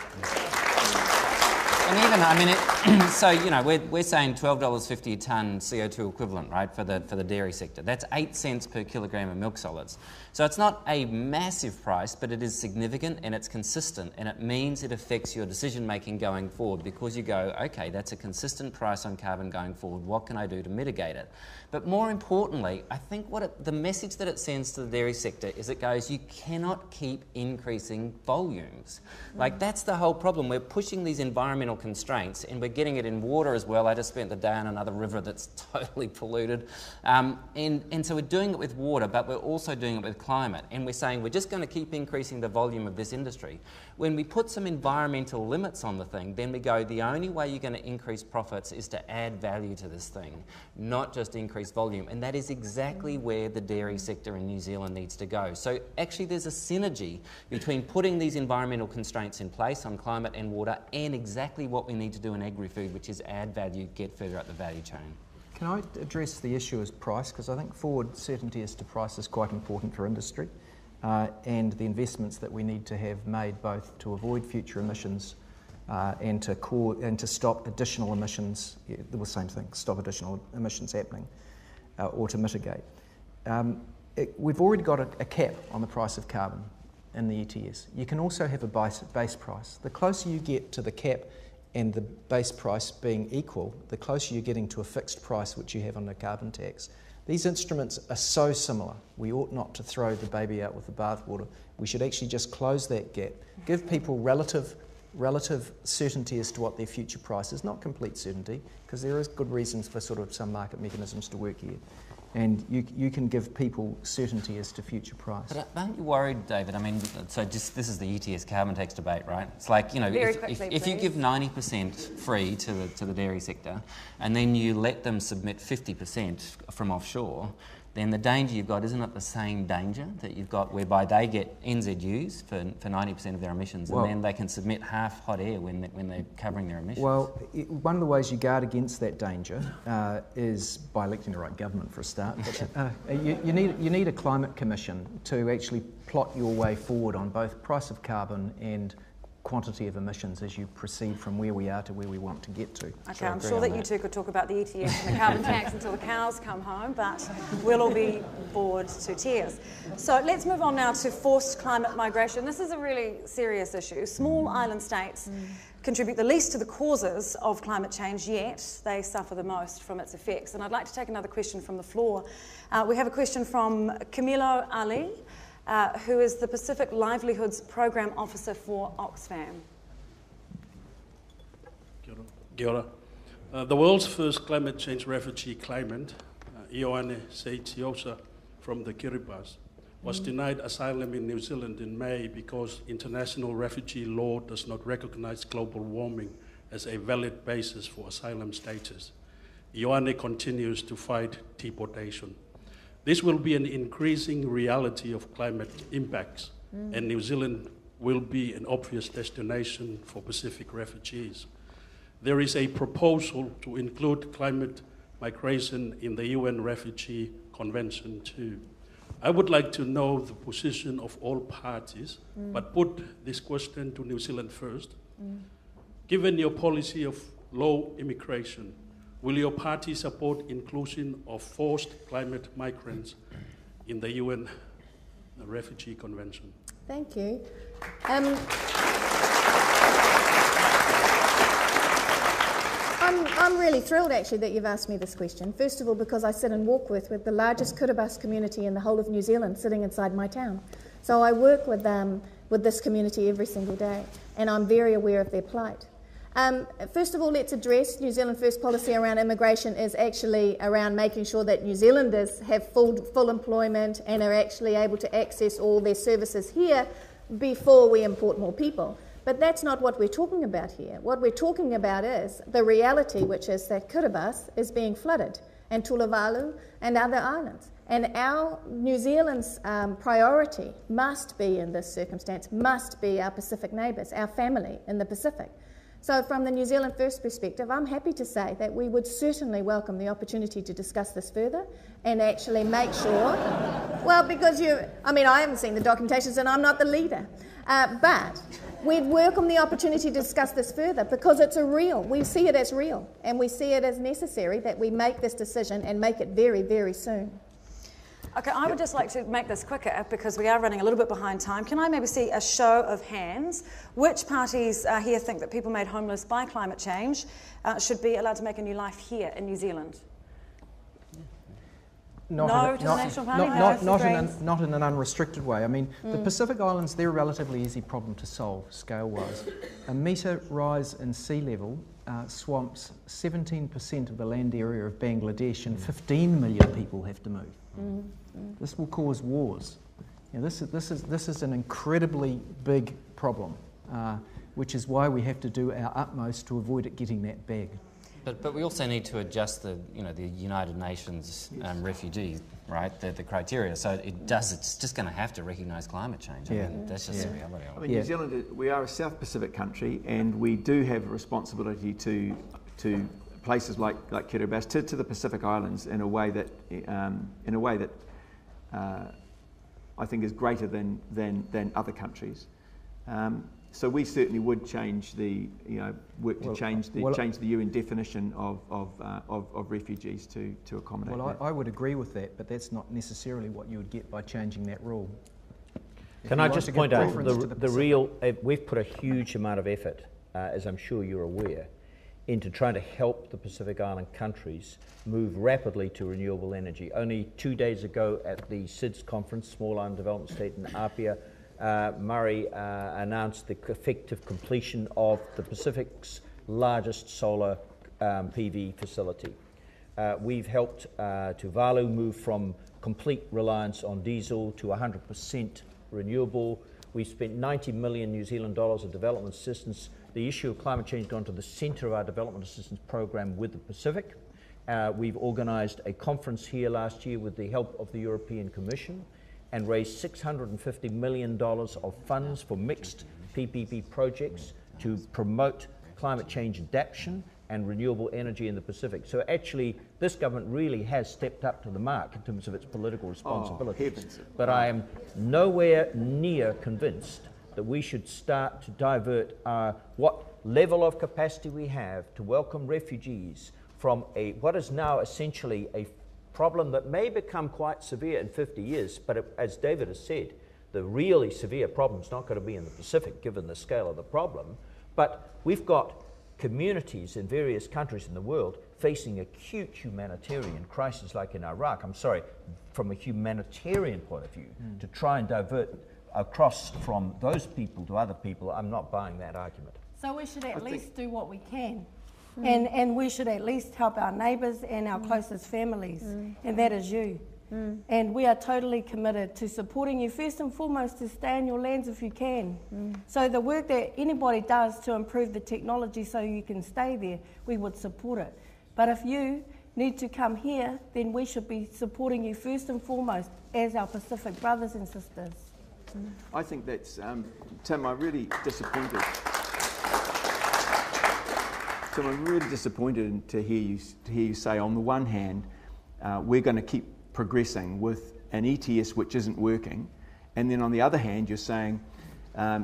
so, we're saying $12.50 a tonne CO2 equivalent, right, for the dairy sector. That's 8 cents per kilogram of milk solids. So it's not a massive price, but it is significant and it's consistent, and it means it affects your decision-making going forward, because you go, okay, that's a consistent price on carbon going forward. What can I do to mitigate it? But more importantly, I think the message that it sends to the dairy sector is it goes, you cannot keep increasing volumes. Like, that's the whole problem. We're pushing these environmental environmental constraints, and we're getting it in water as well. I just spent the day on another river that's totally polluted. And so we're doing it with water, but we're also doing it with climate. And we're saying we're just going to keep increasing the volume of this industry. When we put some environmental limits on the thing, then we go, the only way you're going to increase profits is to add value to this thing, not just increase volume. And that is exactly where the dairy sector in New Zealand needs to go. So actually there's a synergy between putting these environmental constraints in place on climate and water and exactly what we need to do in agri-food, which is add value, get further up the value chain. Can I address the issue as price? Because I think forward certainty as to price is quite important for industry and the investments that we need to have made both to avoid future emissions and to stop additional emissions, the same thing, stop additional emissions happening or to mitigate. We've already got a cap on the price of carbon in the ETS. You can also have a base price. The closer you get to the cap and the base price being equal, the closer you're getting to a fixed price which you have on the carbon tax. These instruments are so similar. We ought not to throw the baby out with the bathwater. We should actually just close that gap, give people relative certainty as to what their future price is, not complete certainty, because there is good reasons for sort of some market mechanisms to work here. And you can give people certainty as to future price. But aren't you worried, David? I mean, so just this is the ETS carbon tax debate, right? It's like, you know, if you give 90% free to the dairy sector, and then you let them submit 50% from offshore, then the danger you've got, isn't it the same danger that you've got whereby they get NZUs for 90% of their emissions, and then they can submit half hot air when they're covering their emissions? Well, one of the ways you guard against that danger is by electing the right government for a start. But, you need a climate commission to actually plot your way forward on both price of carbon and quantity of emissions as you proceed from where we are to where we want to get to. Okay, I'm sure that you two could talk about the ETS and the carbon tax until the cows come home, but we'll all be bored to tears. So let's move on now to forced climate migration. This is a really serious issue. Small island states contribute the least to the causes of climate change, yet they suffer the most from its effects. And I'd like to take another question from the floor. We have a question from Camilo Ali, who is the Pacific Livelihoods Program Officer for Oxfam. Kia ora. The world's first climate change refugee claimant, Aotearoa from the Kiribati, was denied asylum in New Zealand in May because international refugee law does not recognize global warming as a valid basis for asylum status. Ioane continues to fight deportation. This will be an increasing reality of climate impacts, and New Zealand will be an obvious destination for Pacific refugees. There is a proposal to include climate migration in the UN Refugee Convention too. I would like to know the position of all parties, but put this question to New Zealand first. Given your policy of low immigration, will your party support inclusion of forced climate migrants in the UN Refugee Convention? Thank you. I'm really thrilled actually that you've asked me this question. First of all, because I sit in Warkworth with the largest Kiribati community in the whole of New Zealand sitting inside my town. So I work with this community every single day, and I'm very aware of their plight. First of all, let's address New Zealand First policy around immigration is actually around making sure that New Zealanders have full employment and are actually able to access all their services here before we import more people. But that's not what we're talking about here. What we're talking about is the reality, which is that Kiribati is being flooded, and Tuvalu and other islands. And our New Zealand's priority must be in this circumstance, must be our Pacific neighbours, our family in the Pacific. So from the New Zealand First perspective, I'm happy to say that we would certainly welcome the opportunity to discuss this further and actually make sure, well, because I haven't seen the documentations and I'm not the leader, but we'd welcome the opportunity to discuss this further because it's we see it as real, and we see it as necessary that we make this decision and make it very, very soon. Okay, I would just like to make this quicker because we are running a little bit behind time. Can I maybe see a show of hands? Which parties here think that people made homeless by climate change should be allowed to make a new life here in New Zealand? No to the National Party? Not in an unrestricted way. I mean, the Pacific Islands, they're a relatively easy problem to solve, scale-wise. A metre rise in sea level swamps 17% of the land area of Bangladesh, and 15 million people have to move. This will cause wars. You know, this is an incredibly big problem, which is why we have to do our utmost to avoid it getting that big. But we also need to adjust the United Nations refugee, right? The criteria. So it's just going to have to recognise climate change. I mean, that's just the reality of it. I mean, New Zealand, we are a South Pacific country, and we do have a responsibility to places like Kiribati, to the Pacific Islands in a way that I think is greater than other countries. So we certainly would change change the UN definition of refugees to accommodate that. I would agree with that, but that's not necessarily what you would get by changing that rule. Can I just point out we've put a huge amount of effort, as I'm sure you're aware, into trying to help the Pacific Island countries move rapidly to renewable energy. Only 2 days ago at the SIDS conference, Small Island Development State in Apia, Murray announced the effective completion of the Pacific's largest solar PV facility. We've helped Tuvalu move from complete reliance on diesel to 100% renewable. We've spent 90 million New Zealand dollars of development assistance. The issue of climate change has gone to the centre of our development assistance program with the Pacific. We've organised a conference here last year with the help of the European Commission and raised $650 million of funds for mixed PPP projects to promote climate change adaptation and renewable energy in the Pacific. So actually, this government really has stepped up to the mark in terms of its political responsibilities. But I am nowhere near convinced that we should start to divert what level of capacity we have to welcome refugees from what is now essentially a problem that may become quite severe in 50 years, but as David has said, the really severe problem is not going to be in the Pacific given the scale of the problem, but we've got communities in various countries in the world facing acute humanitarian crises like in Iraq. I'm sorry, from a humanitarian point of view, to try and divert across from those people to other people, I'm not buying that argument. So we should at least do what we can. And we should at least help our neighbours and our closest families, and that is you. And we are totally committed to supporting you first and foremost to stay in your lands if you can. So the work that anybody does to improve the technology so you can stay there, we would support it. But if you need to come here, then we should be supporting you first and foremost as our Pacific brothers and sisters. I think that's, Tim, I'm really disappointed. So I'm really disappointed to hear you say, on the one hand, we're going to keep progressing with an ETS which isn't working, and then on the other hand, you're saying,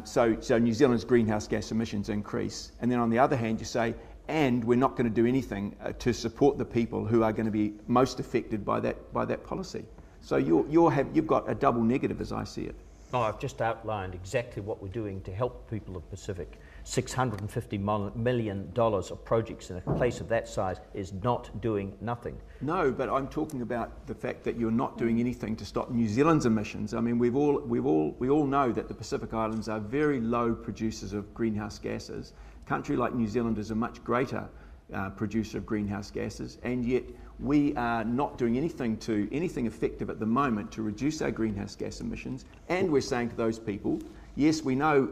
so New Zealand's greenhouse gas emissions increase, and then on the other hand, you say, and we're not going to do anything to support the people who are going to be most affected by that policy. So you've got a double negative, as I see it. Oh, I've just outlined exactly what we're doing to help the people of the Pacific. $650 million of projects in a place of that size is not doing nothing. No, but I'm talking about the fact that you're not doing anything to stop New Zealand's emissions. I mean, we all know that the Pacific Islands are very low producers of greenhouse gases. A country like New Zealand is a much greater producer of greenhouse gases, and yet we are not doing anything effective at the moment to reduce our greenhouse gas emissions. And we're saying to those people, yes, we know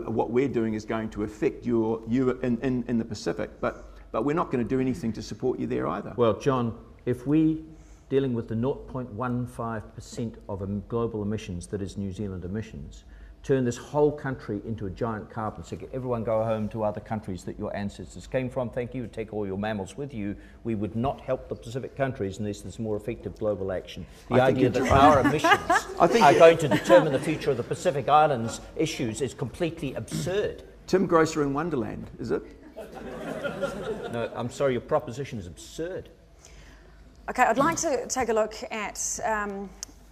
what we're doing is going to affect you in the Pacific, but we're not going to do anything to support you there either. Well, John, if we, dealing with the 0.15% of global emissions that is New Zealand emissions, turn this whole country into a giant carbon sink, everyone go home to other countries that your ancestors came from, thank you, take all your mammals with you, we would not help the Pacific countries unless there's more effective global action. The idea that our emissions are going to determine the future of the Pacific Islands issues is completely absurd. Tim Grosser in Wonderland, is it? No, I'm sorry, your proposition is absurd. Okay, I'd like to take a look at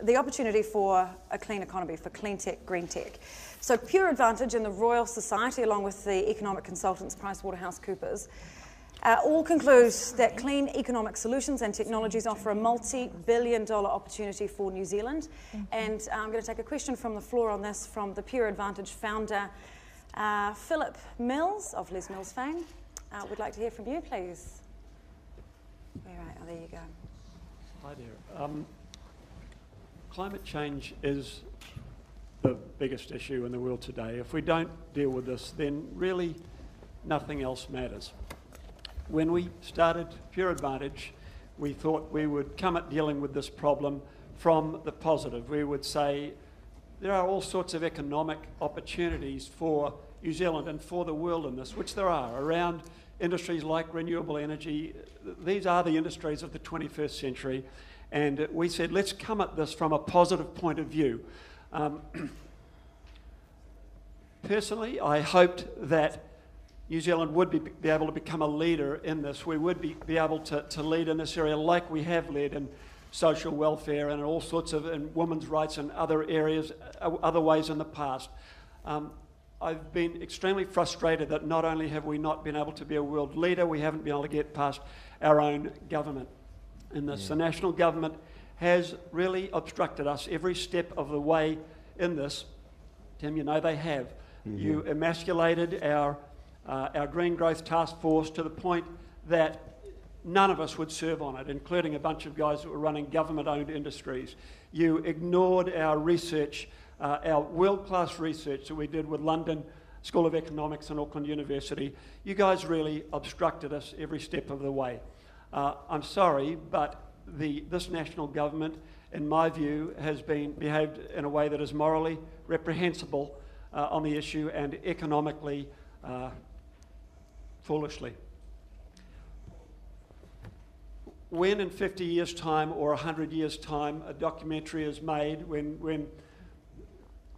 the opportunity for a clean economy, for clean tech, green tech. So Pure Advantage and the Royal Society, along with the economic consultants PricewaterhouseCoopers, all conclude that clean economic solutions and technologies offer a multi-billion-dollar opportunity for New Zealand. And I'm going to take a question from the floor on this from the Pure Advantage founder, Philip Mills of Les Mills fame. Would like to hear from you, please. Where are, oh, there you go. Hi there. Climate change is the biggest issue in the world today. If we don't deal with this, then really nothing else matters. When we started Pure Advantage, we thought we would come at dealing with this problem from the positive. We would say there are all sorts of economic opportunities for New Zealand and for the world in this, which there are, around industries like renewable energy. These are the industries of the 21st century. And we said, let's come at this from a positive point of view. Personally, I hoped that New Zealand would be able to become a leader in this. We would be able to lead in this area like we have led in social welfare and all sorts of in women's rights and other areas, other ways in the past. I've been extremely frustrated that not only have we not been able to be a world leader, we haven't been able to get past our own government in this. The national government has really obstructed us every step of the way in this. Tim, you know they have. You emasculated our Green Growth Task Force to the point that none of us would serve on it, including a bunch of guys that were running government-owned industries. You ignored our research, our world-class research that we did with London School of Economics and Auckland University. You guys really obstructed us every step of the way. I'm sorry, but this national government, in my view, has behaved in a way that is morally reprehensible on the issue and economically foolishly. When in 50 years' time or 100 years' time a documentary is made, when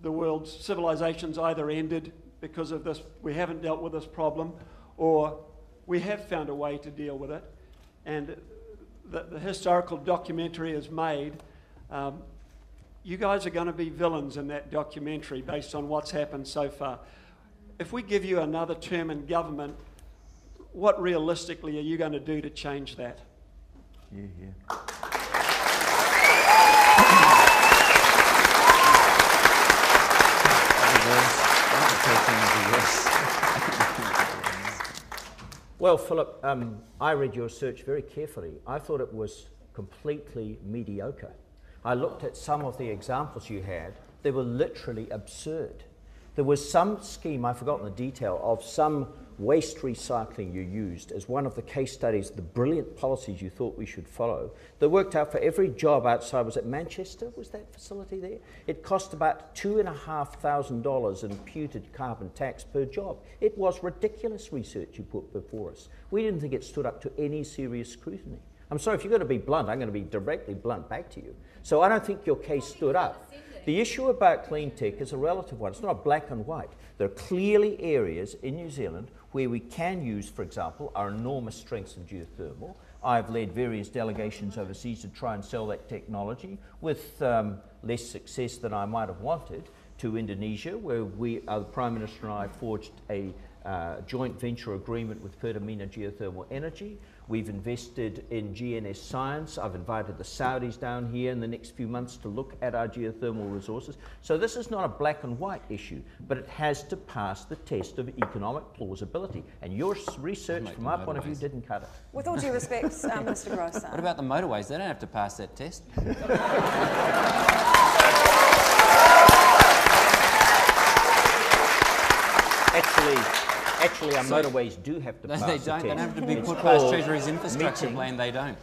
the world's civilizations either ended because of this, we haven't dealt with this problem, or we have found a way to deal with it, and the historical documentary is made, you guys are going to be villains in that documentary based on what's happened so far. If we give you another term in government, what realistically are you going to do to change that? Well, Philip, I read your research very carefully. I thought it was completely mediocre. I looked at some of the examples you had. They were literally absurd. There was some scheme, I've forgotten the detail, of some waste recycling you used as one of the case studies, the brilliant policies you thought we should follow, that worked out for every job outside. Was it Manchester? Was that facility there? It cost about $2,500 in imputed carbon tax per job. It was ridiculous research you put before us. We didn't think it stood up to any serious scrutiny. I'm sorry, if you're going to be blunt, I'm going to be directly blunt back to you. So I don't think your case stood up. The issue about clean tech is a relative one. It's not black and white. There are clearly areas in New Zealand where we can use, for example, our enormous strengths in geothermal. I've led various delegations overseas to try and sell that technology with less success than I might have wanted, to Indonesia, where the Prime Minister and I forged a joint venture agreement with Pertamina Geothermal Energy. We've invested in GNS Science. I've invited the Saudis down here in the next few months to look at our geothermal resources. So this is not a black and white issue, but it has to pass the test of economic plausibility. And your research, from our point of view, didn't cut it. With all due respect, Mr. Grosser. What about the motorways? They don't have to pass that test. Actually, our motorways do have to pass the test. They don't. They don't have to be put past Treasury's infrastructure plan. They don't.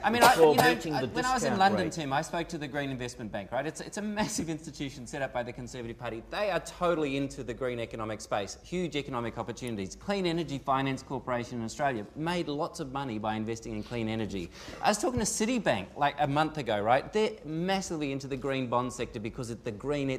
I mean, when I was in London, Tim, I spoke to the Green Investment Bank, right? It's a massive institution set up by the Conservative Party. They are totally into the green economic space. Huge economic opportunities. Clean Energy Finance Corporation in Australia made lots of money by investing in clean energy. I was talking to Citibank like a month ago, right? They're massively into the green bond sector because the green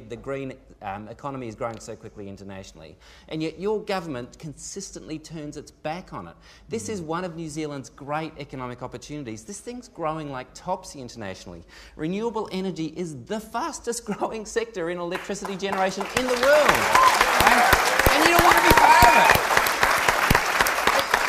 economy is growing so quickly internationally. And yet your government consistently turns its back on it. This is one of New Zealand's great economic opportunities. This thing's growing like topsy internationally. Renewable energy is the fastest growing sector in electricity generation in the world. Right? And you don't want to be part of it.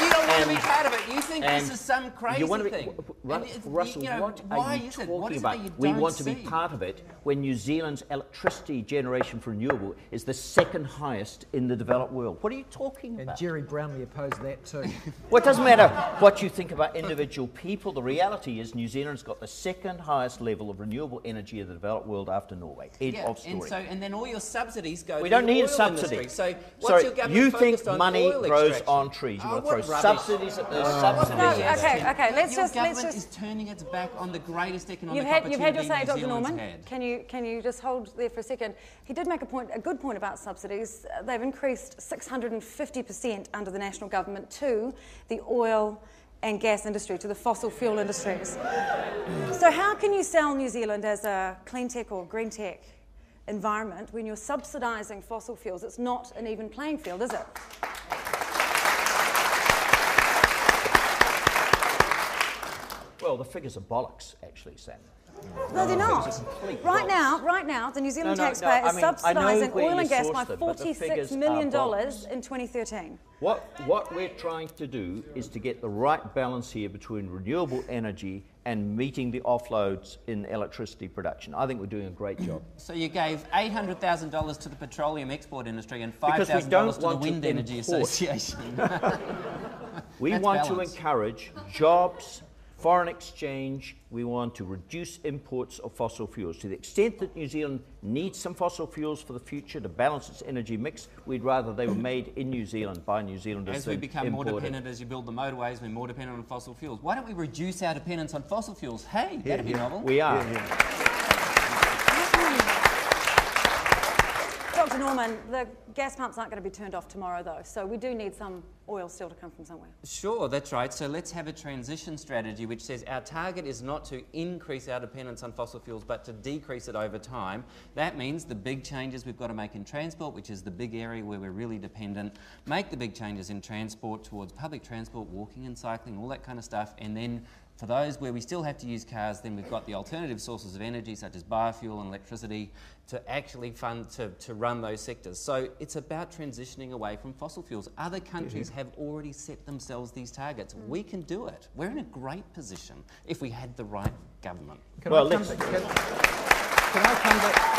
You don't want want to be part of it. You think this is some crazy you want to be, thing. Russell, what are you talking about? We want to be part of it when New Zealand's electricity generation from renewable is the second highest in the developed world. What are you talking about? And Jerry Brownlee opposed that too. Well, it doesn't matter what you think about individual people. The reality is New Zealand's got the second highest level of renewable energy in the developed world after Norway. End of story. And then all your subsidies go we to don't the need oil a subsidy. Industry. So what's your government you think focused on? money Oil grows extraction? on trees. You want to throw What subsidies at those subsidies. Okay, let's Your just government is turning its back on the greatest economic You've had your opportunity say, New Dr. Zealand's Norman. had. Can you just hold there for a second? He did make a good point about subsidies. They've increased 650% under the national government to the oil and gas industry, to the fossil fuel industries. So how can you sell New Zealand as a clean tech or green tech environment when you're subsidising fossil fuels? It's not an even playing field, is it? Well, the figures are bollocks, actually, Sam. No, they're not. Right now, the New Zealand taxpayer is subsidising oil and gas by $46 million in 2013. What we're trying to do is to get the right balance here between renewable energy and meeting the offloads in electricity production. I think we're doing a great job. So you gave $800,000 to the petroleum export industry and $5,000 to the Wind Energy Association. We want to encourage jobs, foreign exchange. We want to reduce imports of fossil fuels. To the extent that New Zealand needs some fossil fuels for the future to balance its energy mix, we'd rather they were made in New Zealand by New Zealanders. As we become more dependent, as you build the motorways, we're more dependent on fossil fuels. Why don't we reduce our dependence on fossil fuels? Hey, that'd be novel. We are. Dr. Norman, the gas pumps aren't going to be turned off tomorrow, though, so we do need some oil still to come from somewhere. Sure, that's right. So let's have a transition strategy which says our target is not to increase our dependence on fossil fuels, but to decrease it over time. That means the big changes we've got to make in transport, which is the big area where we're really dependent, make the big changes in transport towards public transport, walking and cycling, all that kind of stuff, and then for those where we still have to use cars, then we've got the alternative sources of energy, such as biofuel and electricity, to actually fund to run those sectors. So it's about transitioning away from fossil fuels. Other countries have already set themselves these targets. We can do it. We're in a great position if we had the right government. Can I come back?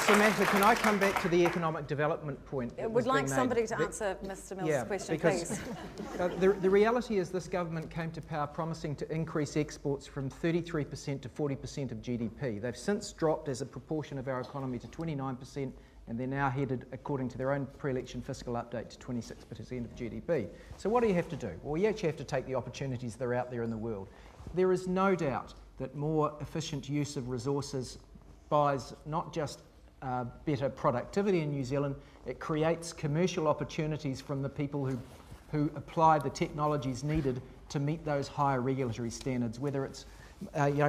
Samantha, can I come back to the economic development point? I would like somebody to answer Mr. Mills' question, please. The reality is this government came to power promising to increase exports from 33% to 40% of GDP. They've since dropped as a proportion of our economy to 29%, and they're now headed, according to their own pre-election fiscal update, to 26% of GDP. So what do you have to do? Well, you actually have to take the opportunities that are out there in the world. There is no doubt that more efficient use of resources buys not just better productivity in New Zealand, it creates commercial opportunities from the people who apply the technologies needed to meet those higher regulatory standards, whether it's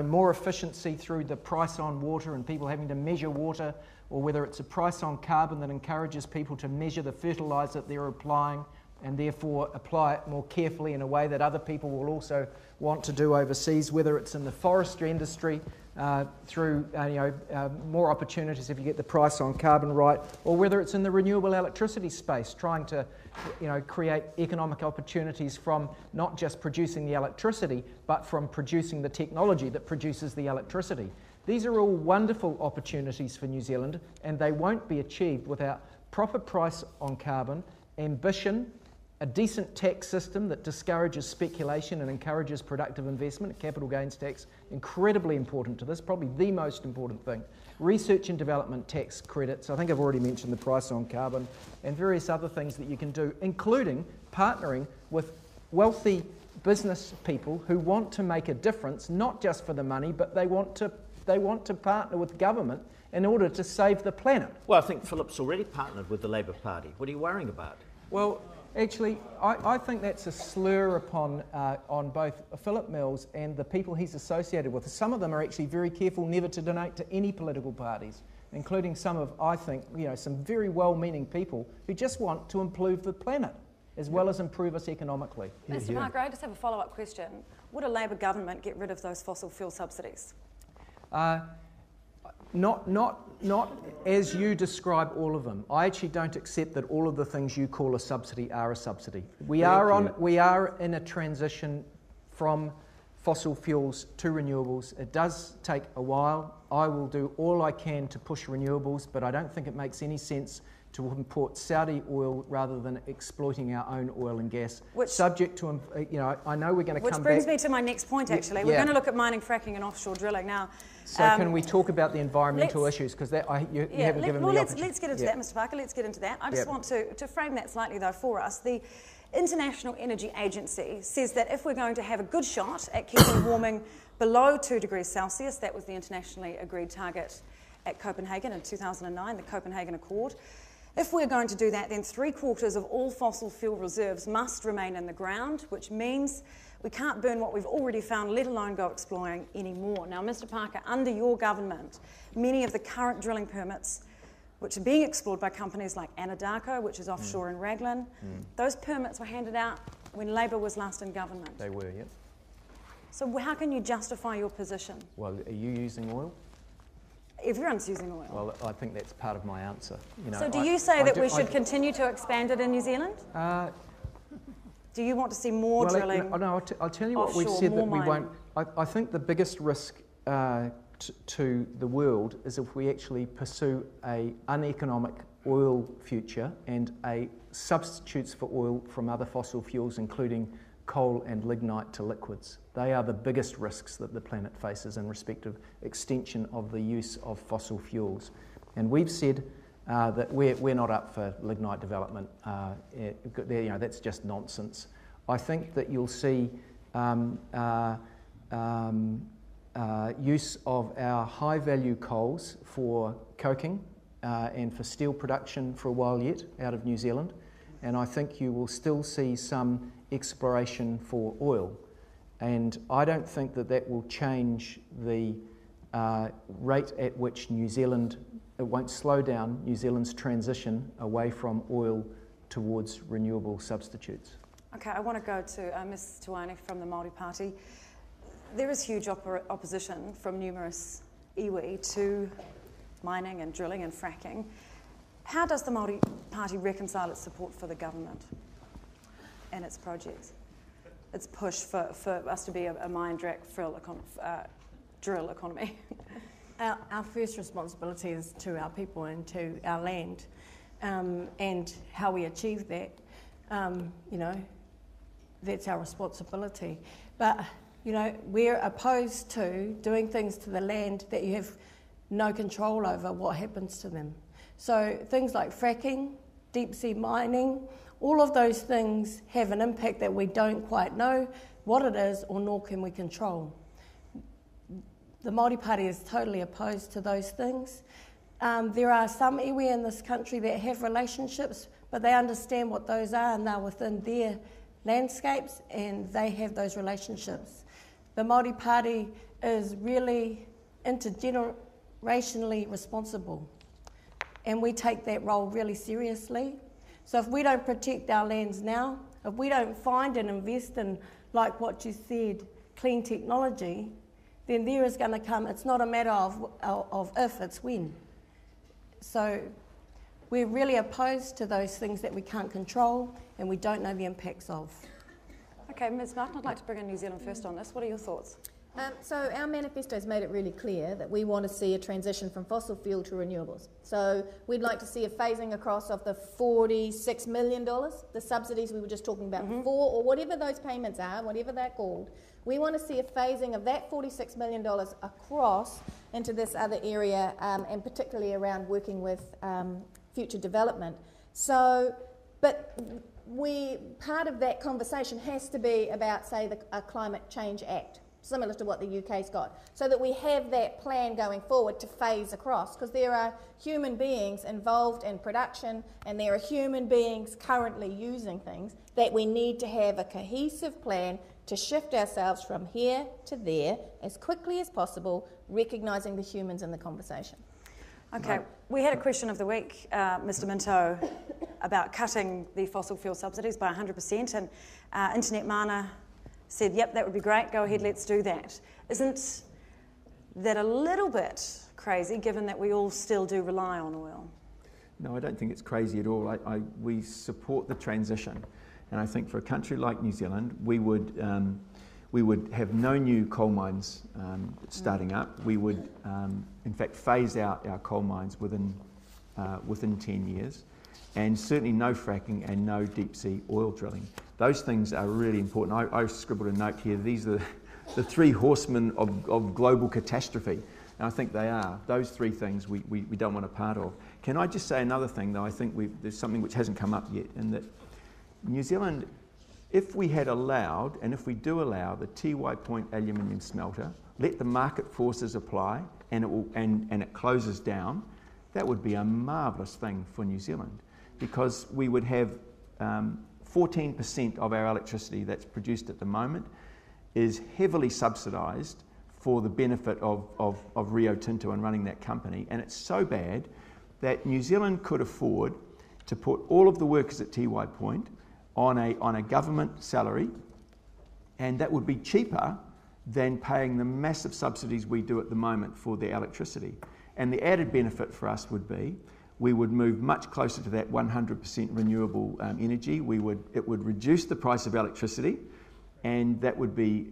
more efficiency through the price on water and people having to measure water, or whether it's a price on carbon that encourages people to measure the fertiliser that they're applying and therefore apply it more carefully in a way that other people will also want to do overseas, whether it's in the forestry industry through more opportunities if you get the price on carbon right, or whether it's in the renewable electricity space, trying to create economic opportunities from not just producing the electricity, but from producing the technology that produces the electricity. These are all wonderful opportunities for New Zealand, and they won't be achieved without proper price on carbon, ambition, a decent tax system that discourages speculation and encourages productive investment, a capital gains tax, incredibly important to this, probably the most important thing. Research and development tax credits, I think I've already mentioned the price on carbon, and various other things that you can do, including partnering with wealthy business people who want to make a difference, not just for the money, but they want to partner with government in order to save the planet. Well, I think Philip's already partnered with the Labour Party. What are you worrying about? Well, actually, I think that's a slur upon on both Philip Mills and the people he's associated with. Some of them are actually very careful never to donate to any political parties, including some of, I think, some very well-meaning people who just want to improve the planet as well as improve us economically. Mr. Parker, I just have a follow-up question. Would a Labour government get rid of those fossil fuel subsidies? Not as you describe all of them. I actually don't accept that all of the things you call a subsidy are a subsidy. We are in a transition from fossil fuels to renewables. It does take a while. I will do all I can to push renewables, but I don't think it makes any sense to import Saudi oil rather than exploiting our own oil and gas. Subject to, I know we're going to come back. Which brings me to my next point, actually. We're going to look at mining, fracking and offshore drilling now. So can we talk about the environmental issues? Because you haven't given me the opportunity. Let's get into that, Mr. Parker. Let's get into that. I just want to frame that slightly, though, for us. The International Energy Agency says that if we're going to have a good shot at keeping warming below 2 degrees Celsius, that was the internationally agreed target at Copenhagen in 2009, the Copenhagen Accord. If we're going to do that, then 3/4 of all fossil fuel reserves must remain in the ground, which means we can't burn what we've already found, let alone go exploring anymore. Now, Mr. Parker, under your government, many of the current drilling permits, which are being explored by companies like Anadarko, which is offshore in Raglan, those permits were handed out when Labour was last in government. They were, yep. So how can you justify your position? Well, are you using oil? Everyone's using oil. Well, I think that's part of my answer. So do you say that we should continue to expand it in New Zealand? Do you want to see more drilling? No, I'll tell you what we've said that we won't. I think the biggest risk to the world is if we actually pursue an uneconomic oil future and a substitutes for oil from other fossil fuels, including coal and lignite to liquids. They are the biggest risks that the planet faces in respect of extension of the use of fossil fuels. And we've said that we're not up for lignite development. That's just nonsense. I think that you'll see use of our high-value coals for coking and for steel production for a while yet out of New Zealand. And I think you will still see some exploration for oil. And I don't think that will change the rate at which New Zealand, it won't slow down New Zealand's transition away from oil towards renewable substitutes. Okay, I want to go to Ms. Tuane from the Māori Party. There is huge opposition from numerous iwi to mining and drilling and fracking. How does the Māori Party reconcile its support for the government and its projects? Its push for us to be a mine, drill economy? Our first responsibility is to our people and to our land, and how we achieve that. That's our responsibility. But we're opposed to doing things to the land that you have no control over what happens to them. So things like fracking, deep sea mining, all of those things have an impact that we don't quite know what it is, or nor can we control. The Māori Party is totally opposed to those things. There are some iwi in this country that have relationships, but they understand what those are and they're within their landscapes and they have those relationships. The Māori Party is really intergenerationally responsible, and we take that role really seriously. So if we don't protect our lands now, if we don't find and invest in, like what you said, clean technology, then there is going to come, it's not a matter of if, it's when. So we're really opposed to those things that we can't control and we don't know the impacts of. Okay, Ms. Martin, I'd like to bring in New Zealand first on this. What are your thoughts? So our manifesto has made it really clear that we want to see a transition from fossil fuel to renewables. So we'd like to see a phasing across of the $46 million, the subsidies we were just talking about before, or whatever those payments are, whatever they're called. We want to see a phasing of that $46 million across into this other area, and particularly around working with future development. So, but part of that conversation has to be about, say, a Climate Change Act, similar to what the UK's got, so that we have that plan going forward to phase across, because there are human beings involved in production and there are human beings currently using things that we need to have a cohesive plan to shift ourselves from here to there as quickly as possible, recognising the humans in the conversation. Okay, we had a question of the week, Mr. Minto, about cutting the fossil fuel subsidies by 100%, and Internet Mana said, yep, that would be great, go ahead, let's do that. Isn't that a little bit crazy, given that we all still do rely on oil? No, I don't think it's crazy at all. We support the transition, and I think for a country like New Zealand, we would have no new coal mines starting up. We would, in fact, phase out our coal mines within 10 years, and certainly no fracking and no deep sea oil drilling. Those things are really important. I scribbled a note here. These are the three horsemen of global catastrophe. And I think they are. Those three things we don't want a part of. Can I just say another thing, though? I think there's something which hasn't come up yet, and that New Zealand, if we had allowed, and if we do allow, the Tiwai Point aluminium smelter, let the market forces apply, and it closes down, that would be a marvellous thing for New Zealand, because we would have 14% of our electricity that's produced at the moment is heavily subsidised for the benefit of Rio Tinto and running that company. And it's so bad that New Zealand could afford to put all of the workers at Tiwai Point on a government salary, and that would be cheaper than paying the massive subsidies we do at the moment for their electricity. And the added benefit for us would be we would move much closer to that 100% renewable energy. It would reduce the price of electricity, and that would be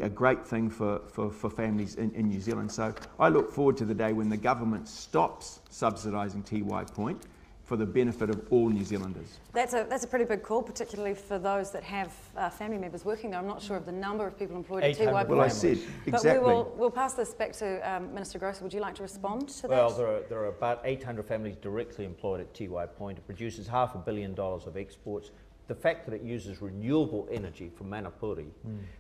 a great thing for families in New Zealand. So I look forward to the day when the government stops subsidising Tiwai Point for the benefit of all New Zealanders. That's a pretty big call, particularly for those that have family members working there. I'm not sure of the number of people employed at Tiwai Point. Well, I said, exactly. But we'll pass this back to Minister Grosser. Would you like to respond to that? Well, there are about 800 families directly employed at Tiwai Point. It produces $500 million of exports. The fact that it uses renewable energy from Manapuri,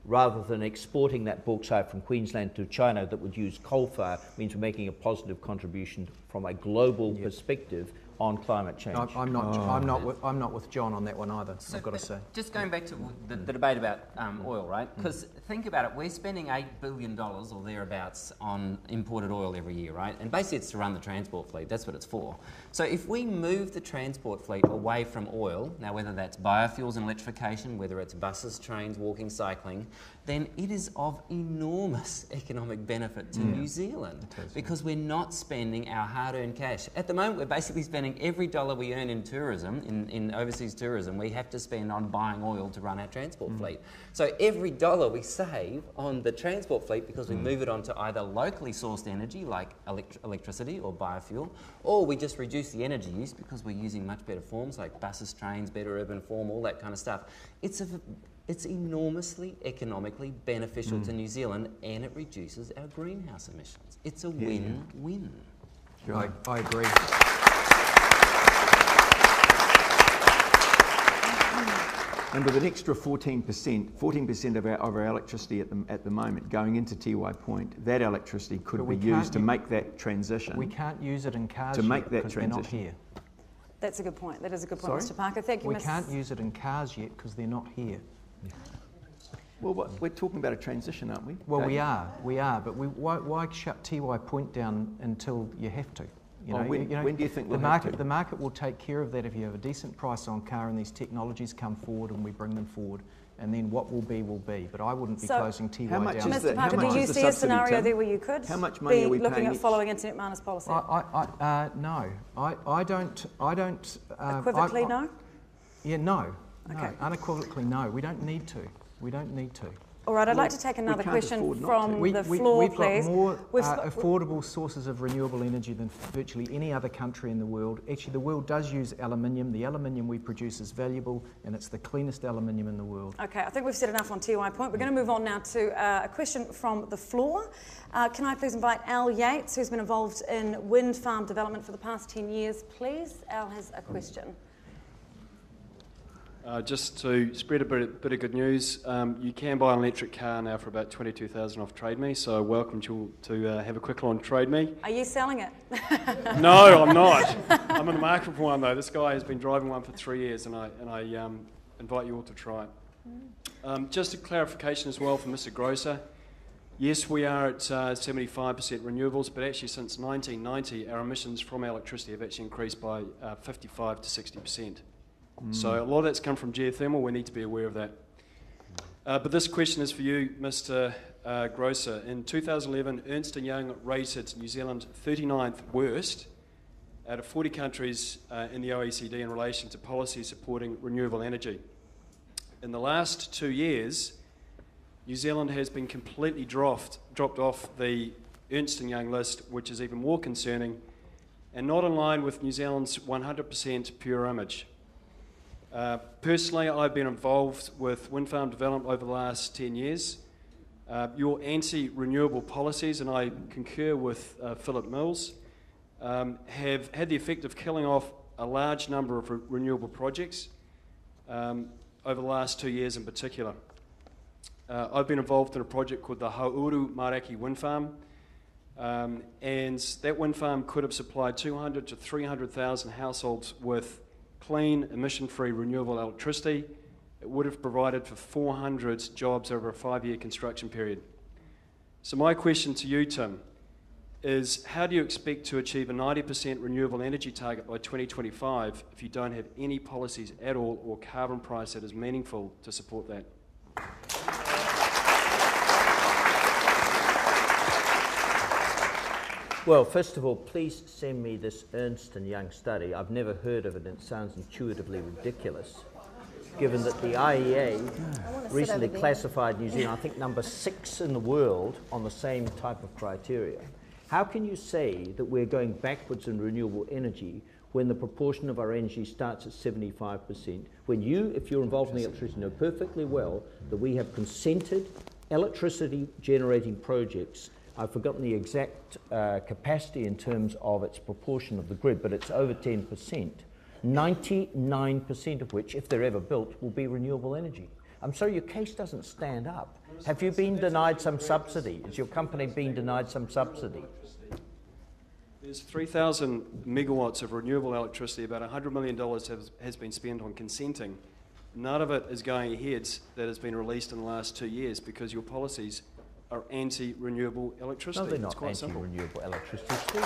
rather than exporting that bauxite from Queensland to China that would use coal fire, means we're making a positive contribution from a global perspective on climate change. I'm not with John on that one either, I've got to say. Just going back to the debate about oil, right? Because think about it, we're spending $8 billion or thereabouts on imported oil every year, right? And basically it's to run the transport fleet, that's what it's for. So if we move the transport fleet away from oil, now whether that's biofuels and electrification, whether it's buses, trains, walking, cycling, then it is of enormous economic benefit to New Zealand, because we're not spending our hard-earned cash. At the moment, we're basically spending every dollar we earn in tourism, in overseas tourism, we have to spend on buying oil to run our transport fleet. So every dollar we save on the transport fleet, because we move it on to either locally sourced energy like electricity or biofuel, or we just reduce the energy use because we're using much better forms like buses, trains, better urban form, all that kind of stuff. It's enormously economically beneficial to New Zealand, and it reduces our greenhouse emissions. It's a win-win. I agree. And with an extra 14% of our electricity at the moment going into Tiwai Point, that electricity could be used to make that transition. We can't use it in cars to make yet that because they're not here. That's a good point. That is a good point, Sorry? Mr. Parker. Thank you, We can't use it in cars yet because they're not here. Well, we're talking about a transition, aren't we? Well, we are, but why shut Tiwai Point down until you have to? When do you think the market will take care of that if you have a decent price on car and these technologies come forward and we bring them forward, and then what will be will be. But I wouldn't be closing Tiwai down. Mr. Parker, do you see a scenario there where you could be looking at following Internet Mana's policy? No, I don't. Equivocally, no? Yeah, no. Okay. No, unequivocally, no. We don't need to. All right, I'd like to take another question from the floor, we've please. We've got more affordable sources of renewable energy than virtually any other country in the world. Actually, the world does use aluminium. The aluminium we produce is valuable, and it's the cleanest aluminium in the world. Okay, I think we've said enough on Tiwai Point. We're going to move on now to a question from the floor. Can I please invite Al Yates, who's been involved in wind farm development for the past 10 years, please? Al has a question. Just to spread a bit of good news, you can buy an electric car now for about $22,000 off Trade Me, so welcome to have a quick on Trade Me. Are you selling it? No, I'm not. I'm in the market for one though. This guy has been driving one for 3 years, and I invite you all to try it. Just a clarification as well from Mr. Grosser. Yes, we are at 75% renewables, but actually since 1990, our emissions from our electricity have actually increased by 55 to 60%. So a lot of that's come from geothermal. We need to be aware of that. But this question is for you, Mr. Grosser. In 2011, Ernst & Young rated New Zealand 39th worst out of 40 countries in the OECD in relation to policy supporting renewable energy. In the last 2 years, New Zealand has been completely dropped off the Ernst & Young list, which is even more concerning and not in line with New Zealand's 100% pure image. Personally, I've been involved with wind farm development over the last 10 years. Your anti-renewable policies, and I concur with Philip Mills, have had the effect of killing off a large number of renewable projects over the last 2 years in particular. I've been involved in a project called the Hauru Maraki Wind Farm, and that wind farm could have supplied 200 to 300,000 households with clean, emission-free renewable electricity. It would have provided for 400 jobs over a 5-year construction period. So my question to you, Tim, is how do you expect to achieve a 90% renewable energy target by 2025 if you don't have any policies at all or carbon price that is meaningful to support that? Well, first of all, please send me this Ernst & Young study. I've never heard of it, and it sounds intuitively ridiculous, given that the IEA recently classified New Zealand, I think, number 6 in the world on the same type of criteria. How can you say that we're going backwards in renewable energy when the proportion of our energy starts at 75%, when you, if you're involved in the electricity, know perfectly well that we have consented electricity generating projects. I've forgotten the exact capacity in terms of its proportion of the grid, but it's over 10%. 99% of which, if they're ever built, will be renewable energy. I'm sorry, your case doesn't stand up. Have you been denied some subsidy? Has your company been denied some subsidy? There's 3,000 megawatts of renewable electricity. About $100 million has been spent on consenting. None of it is going ahead that has been released in the last 2 years because your policies are anti-renewable electricity. No, they're not anti-renewable electricity.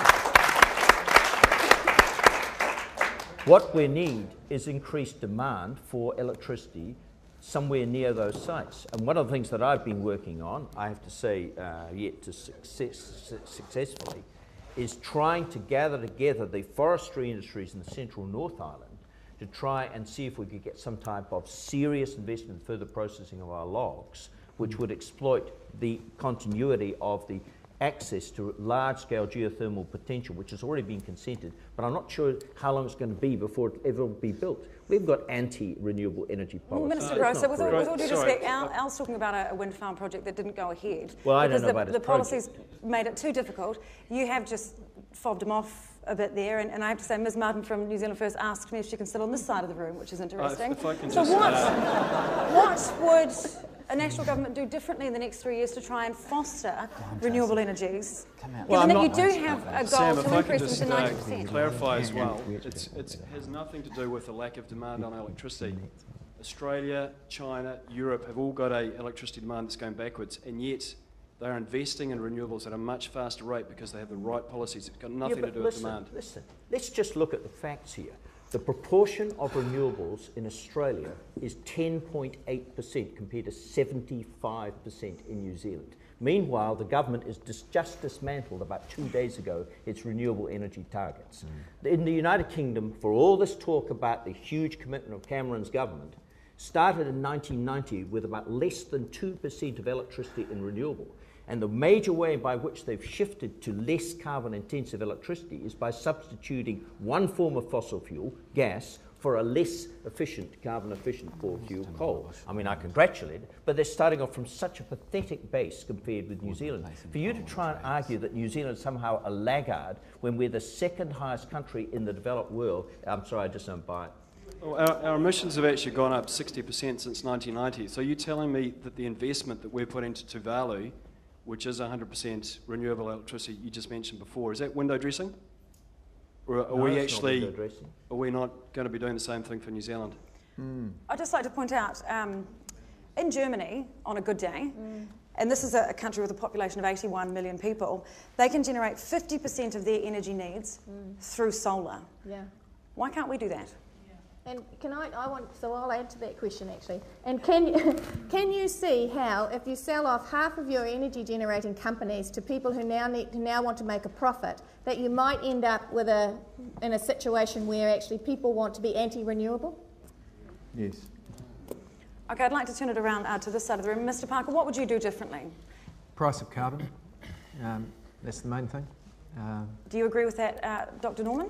What we need is increased demand for electricity somewhere near those sites. And one of the things that I've been working on, I have to say yet to successfully, is trying to gather together the forestry industries in the central North Island to try and see if we could get some type of serious investment in further processing of our logs, which would exploit the continuity of the access to large-scale geothermal potential, which has already been consented, but I'm not sure how long it's going to be before it ever will be built. We've got anti-renewable energy policy. Minister Grosser, with all due respect, Al's talking about a wind farm project that didn't go ahead. Well, I don't know about the policies made it too difficult. You have just fobbed him off a bit there, and I have to say, Ms. Martin from New Zealand First asked me if she can sit on this side of the room, which is interesting. If I can so just, what would a national government do differently in the next 3 years to try and foster renewable energies? Well, given that you do have a goal Sam, to increase them to 90%. Clarify as well, it has nothing to do with the lack of demand on electricity. Australia, China, Europe have all got an electricity demand that's going backwards, and yet they're investing in renewables at a much faster rate because they have the right policies. It's got nothing to do with demand. Listen, let's just look at the facts here. The proportion of renewables in Australia is 10.8% compared to 75% in New Zealand. Meanwhile, the government has just dismantled about 2 days ago its renewable energy targets. In the United Kingdom, for all this talk about the huge commitment of Cameron's government, started in 1990 with about less than 2% of electricity in renewable. And the major way by which they've shifted to less carbon-intensive electricity is by substituting one form of fossil fuel, gas, for a less efficient, carbon-efficient fuel, coal. I mean, I congratulate it, but they're starting off from such a pathetic base compared with New Zealand. For you to try and argue that New Zealand is somehow a laggard when we're the second highest country in the developed world, I'm sorry, I just don't buy it. Well, our emissions have actually gone up 60% since 1990. So you're telling me that the investment that we're putting into Tuvalu, which is 100% renewable electricity you just mentioned before, is that window dressing? Or are we actually, are we not going to be doing the same thing for New Zealand? I'd just like to point out, in Germany, on a good day, and this is a country with a population of 81 million people, they can generate 50% of their energy needs through solar. Yeah. Why can't we do that? And so I'll add to that question actually. And can you see how, if you sell off half of your energy generating companies to people who now want to make a profit, that you might end up in a situation where actually people want to be anti-renewable? Yes. Okay, I'd like to turn it around to this side of the room. Mr. Parker, what would you do differently? Price of carbon, that's the main thing. Do you agree with that, Dr. Norman?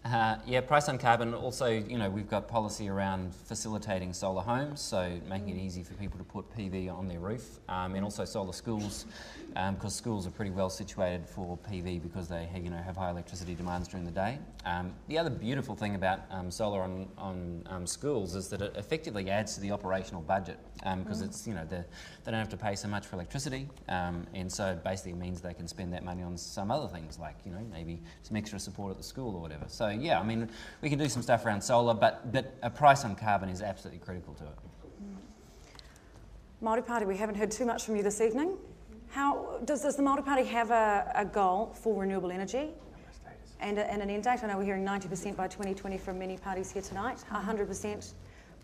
Yeah, price on carbon. Also, we've got policy around facilitating solar homes, so making it easy for people to put PV on their roof, and also solar schools, because schools are pretty well situated for PV because they have high electricity demands during the day. The other beautiful thing about solar on schools is that it effectively adds to the operational budget, because it's they don't have to pay so much for electricity, and so basically it means they can spend that money on some other things like maybe some extra support at the school or whatever. So yeah, I mean, we can do some stuff around solar, but a price on carbon is absolutely critical to it. Māori Party, we haven't heard too much from you this evening. How does the Māori Party have a goal for renewable energy and an end date? I know we're hearing 90% by 2020 from many parties here tonight, 100%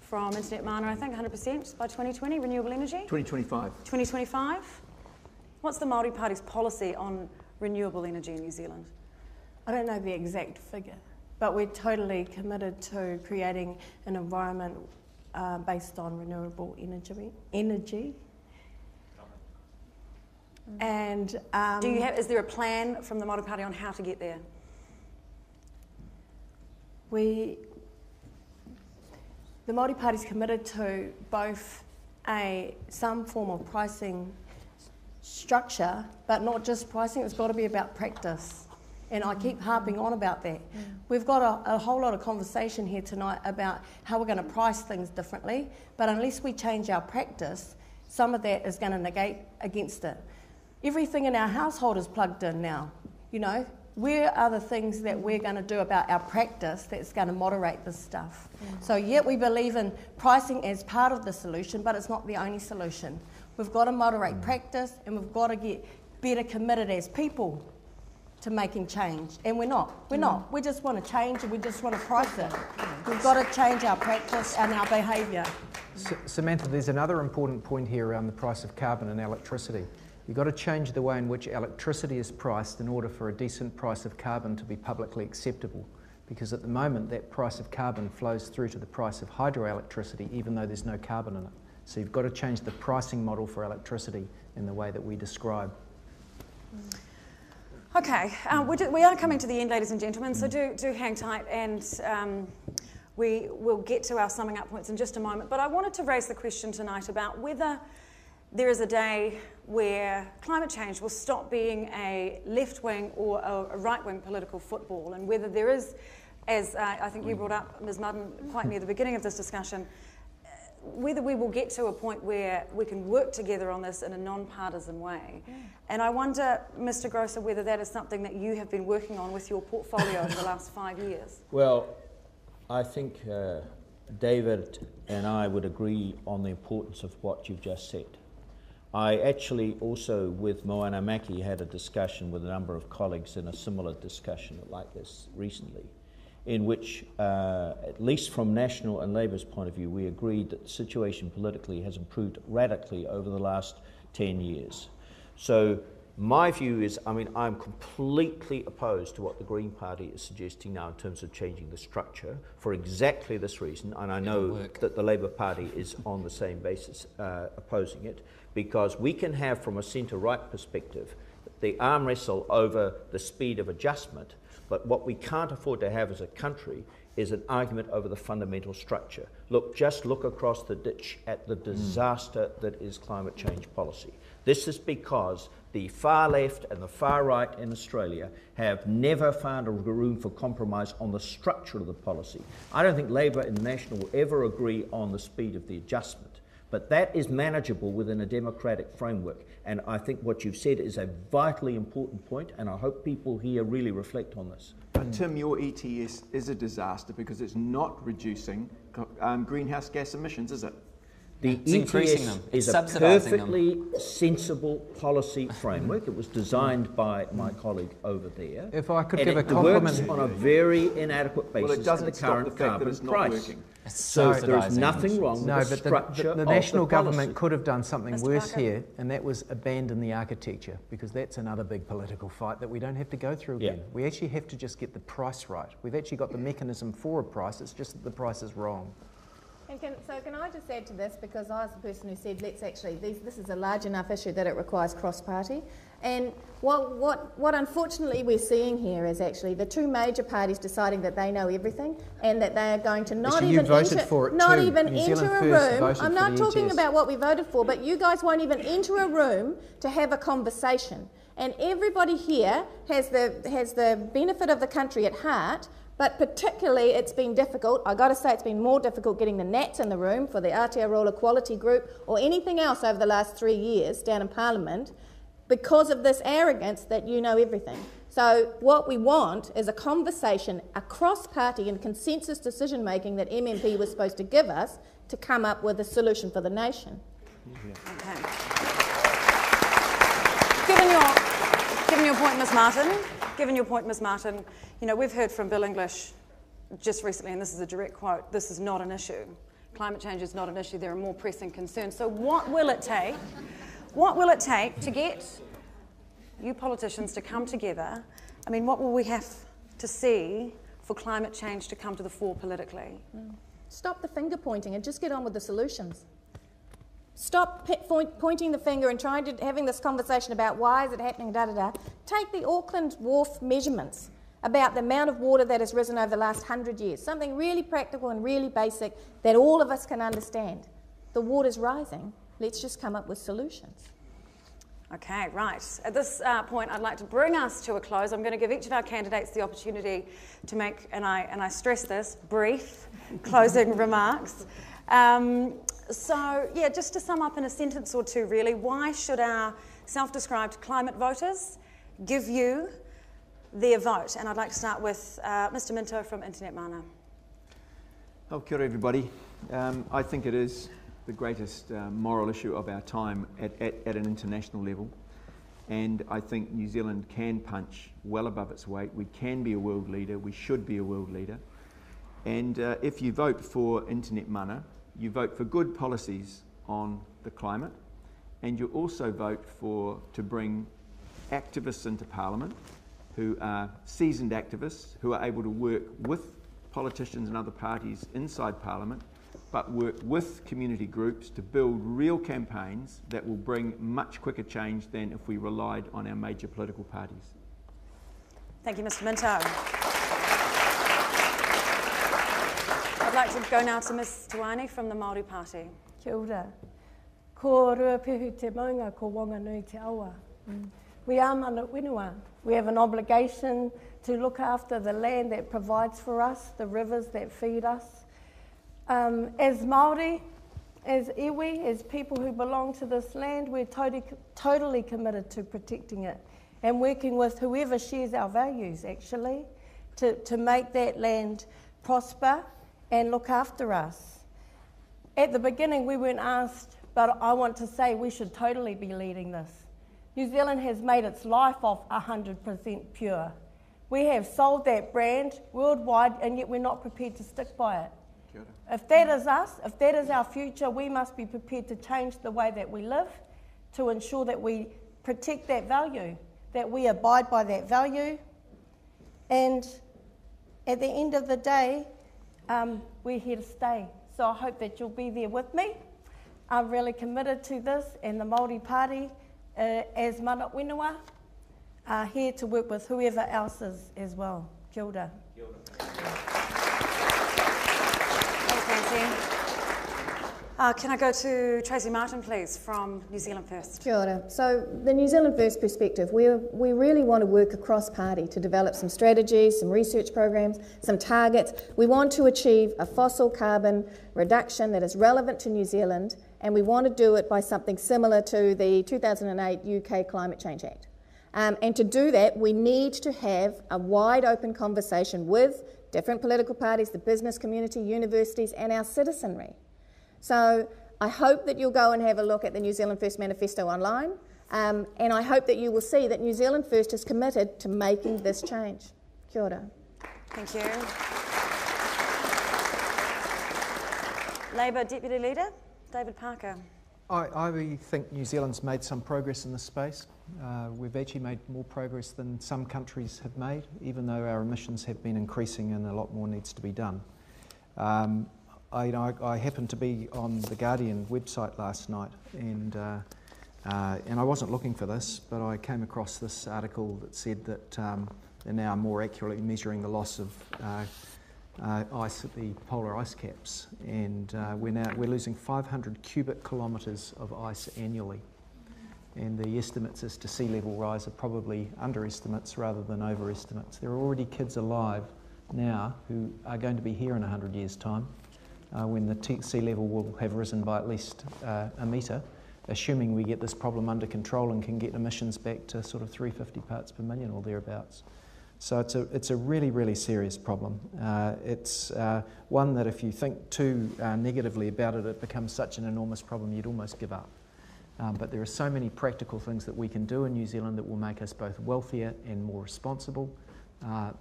from Internet Mana, I think, 100% by 2020, renewable energy? 2025. 2025? What's the Māori Party's policy on renewable energy in New Zealand? I don't know the exact figure, but we're totally committed to creating an environment based on renewable energy. And is there a plan from the Māori Party on how to get there? The Māori Party's committed to both some form of pricing structure, but not just pricing. It's got to be about practice. And I keep harping on about that. We've got a whole lot of conversation here tonight about how we're going to price things differently, but unless we change our practice, some of that is going to negate against it. Everything in our household is plugged in now. Where are the things that we're going to do about our practice that's going to moderate this stuff? So yet we believe in pricing as part of the solution, but it's not the only solution. We've got to moderate practice, and we've got to get better committed as people to making change. And we're not. We just want to change, and we just want to price it. We've got to change our practice and our behaviour. Samantha, there's another important point here around the price of carbon and electricity. You've got to change the way in which electricity is priced in order for a decent price of carbon to be publicly acceptable. Because at the moment, that price of carbon flows through to the price of hydroelectricity, even though there's no carbon in it. So you've got to change the pricing model for electricity in the way that we describe. Okay, we are coming to the end, ladies and gentlemen, so do hang tight, and we will get to our summing up points in just a moment. But I wanted to raise the question tonight about whether there is a day where climate change will stop being a left-wing or a right-wing political football, and whether there is, as I think you brought up, Ms. Mudden, quite near the beginning of this discussion, whether we will get to a point where we can work together on this in a non-partisan way. And I wonder, Mr. Grosser, whether that is something that you have been working on with your portfolio over the last 5 years. Well, I think David and I would agree on the importance of what you've just said. I actually also, with Moana Maki, had a discussion with a number of colleagues in a similar discussion like this recently, in which, at least from National and Labour's point of view, we agreed that the situation politically has improved radically over the last 10 years. So my view is, I'm completely opposed to what the Green Party is suggesting now in terms of changing the structure for exactly this reason, and I know that the Labour Party is on the same basis opposing it, because we can have, from a centre-right perspective, the arm wrestle over the speed of adjustment, but what we can't afford to have as a country is an argument over the fundamental structure. Just look across the ditch at the disaster that is climate change policy. This is because the far left and the far right in Australia have never found a room for compromise on the structure of the policy. I don't think Labour and National will ever agree on the speed of the adjustment, but that is manageable within a democratic framework. And I think what you've said is a vitally important point, and I hope people here really reflect on this. But Tim, your ETS is a disaster because it's not reducing greenhouse gas emissions, is it? The It's increasing ETS them. It's is a subsidising them. perfectly sensible policy framework. It was designed by my colleague over there. If I could and give a it compliment. works on a very inadequate basis Well, it doesn't at the stop current the fact that carbon it's not price. working. So there is subsidising nothing wrong with No, the but structure the of national the government policy. could have done something Mr. worse Parker. here, and that was abandon the architecture, because that's another big political fight that we don't have to go through Yeah. again. We actually have to just get the price right. We've actually got the mechanism for a price, it's just that the price is wrong. And can I just add to this, because I was the person who said this is a large enough issue that it requires cross-party. And what unfortunately we're seeing here is actually the two major parties deciding that they know everything and that they are going to not Actually, even you voted enter, for it not too. even New enter Zealand a First room. voted I'm for not the talking ETS. about what we voted for, but you guys won't even enter a room to have a conversation. And everybody here has the benefit of the country at heart. But particularly, it's been difficult. I've got to say, it's been more difficult getting the Nats in the room for the Aotearoa Quality Group or anything else over the last 3 years down in Parliament because of this arrogance that you know everything. So what we want is a conversation, a cross-party and consensus decision-making that MMP was supposed to give us to come up with a solution for the nation. Okay. Given your point, Ms. Martin, you know, we've heard from Bill English just recently, and this is a direct quote, this is not an issue. Climate change is not an issue, there are more pressing concerns. So what will it take to get you politicians to come together? I mean, what will we have to see for climate change to come to the fore politically? Stop the finger pointing and just get on with the solutions. Stop pointing the finger and having this conversation about why is it happening, da-da-da. Take the Auckland Wharf measurements about the amount of water that has risen over the last 100 years, something really practical and really basic that all of us can understand. The water's rising. Let's just come up with solutions. Okay, right. At this point, I'd like to bring us to a close. I'm going to give each of our candidates the opportunity to make, and I stress this, brief closing remarks. So, yeah, just to sum up in a sentence or two, really, why should our self-described climate voters give you their vote? And I'd like to start with Mr. Minto from Internet Mana. Oh, kia ora everybody. I think it is the greatest moral issue of our time at an international level. And I think New Zealand can punch well above its weight. We can be a world leader. We should be a world leader. And if you vote for Internet Mana, you vote for good policies on the climate, and you also vote to bring activists into Parliament who are seasoned activists, who are able to work with politicians and other parties inside Parliament, but work with community groups to build real campaigns that will bring much quicker change than if we relied on our major political parties. Thank you, Mr. Minto. I'd like to go now to Ms. Tuani from the Māori Party. Kia ora. Ko ruapehu te maunga, ko wanga nui te awa. We are mana whenua. We have an obligation to look after the land that provides for us, the rivers that feed us. As Māori, as iwi, as people who belong to this land, we're totally committed to protecting it and working with whoever shares our values, actually, to make that land prosper and look after us. At the beginning, we weren't asked, but I want to say we should totally be leading this. New Zealand has made its life off 100% pure. We have sold that brand worldwide, and yet we're not prepared to stick by it. If that is us, if that is our future, we must be prepared to change the way that we live to ensure that we protect that value, that we abide by that value. And at the end of the day, we're here to stay. So I hope that you'll be there with me. I'm really committed to this, and the Māori Party, as mana whenua, are here to work with whoever else is as well. Kia ora. Kia ora. Thanks, Nancy. Can I go to Tracy Martin, please, from New Zealand First? Kia ora. So the New Zealand First perspective, we really want to work across party to develop some strategies, some research programs, some targets. We want to achieve a fossil carbon reduction that is relevant to New Zealand, and we want to do it by something similar to the 2008 UK Climate Change Act. And to do that, we need to have a wide open conversation with different political parties, the business community, universities, and our citizenry. So I hope that you'll go and have a look at the New Zealand First Manifesto online, and I hope that you will see that New Zealand First is committed to making this change. Kia ora. Thank you. Labour Deputy Leader, David Parker. I think New Zealand's made some progress in this space. We've actually made more progress than some countries have made, even though our emissions have been increasing and a lot more needs to be done. I happened to be on the Guardian website last night, and I wasn't looking for this, but I came across this article that said that they're now more accurately measuring the loss of ice at the polar ice caps, and we're losing 500 cubic kilometres of ice annually, and the estimates as to sea level rise are probably underestimates rather than overestimates. There are already kids alive now who are going to be here in 100 years' time, when the sea level will have risen by at least a metre, assuming we get this problem under control and can get emissions back to sort of 350 parts per million or thereabouts. So it's a really, really serious problem. It's one that if you think too negatively about it, it becomes such an enormous problem you'd almost give up. But there are so many practical things that we can do in New Zealand that will make us both wealthier and more responsible.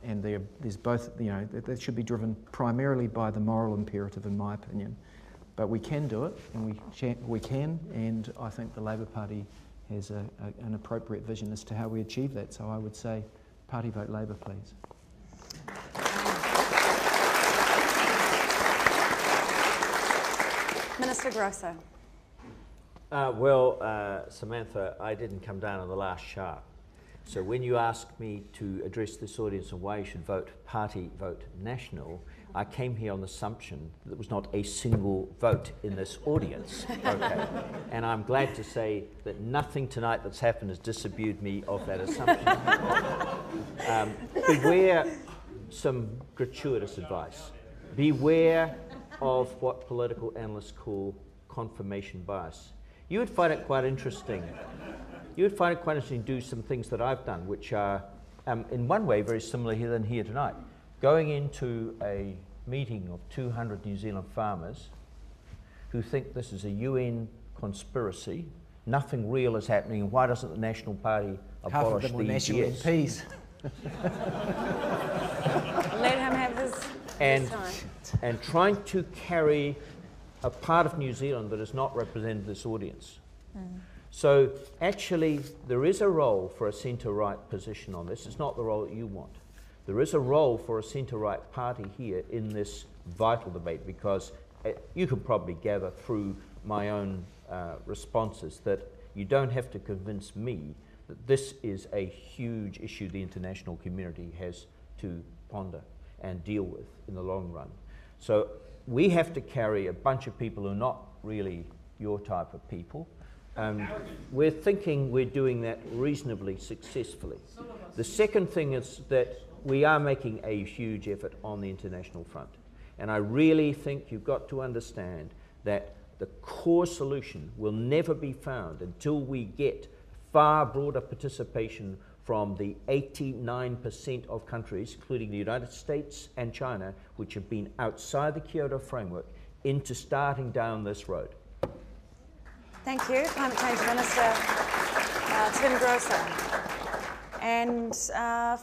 And there's both, that should be driven primarily by the moral imperative, in my opinion. But we can do it, and we can, and I think the Labour Party has an appropriate vision as to how we achieve that. So I would say, party vote Labour, please. Minister Grosser. Samantha, I didn't come down on the last sharp. So when you asked me to address this audience on why you should vote party, vote national, I came here on the assumption that there was not a single vote in this audience. Okay. And I'm glad to say that nothing tonight that's happened has disabused me of that assumption. Beware some gratuitous advice. Beware of what political analysts call confirmation bias. You would find it quite interesting. You would find it quite interesting to do some things that I've done, which are, in one way, very similar than here tonight. Going into a meeting of 200 New Zealand farmers who think this is a UN conspiracy, nothing real is happening, and why doesn't the National Party abolish the national MPs? Let him have his time. And trying to carry a part of New Zealand that is not represented in this audience. So actually, there is a role for a centre-right position on this. It's not the role that you want. There is a role for a centre-right party here in this vital debate, because you can probably gather through my own responses that you don't have to convince me that this is a huge issue the international community has to ponder and deal with in the long run. So we have to carry a bunch of people who are not really your type of people. We're thinking we're doing that reasonably successfully. The second thing is that we are making a huge effort on the international front. And I really think you've got to understand that the core solution will never be found until we get far broader participation from the 89% of countries, including the United States and China, which have been outside the Kyoto framework, into starting down this road. Thank you, Climate Change Minister Tim Grosser. And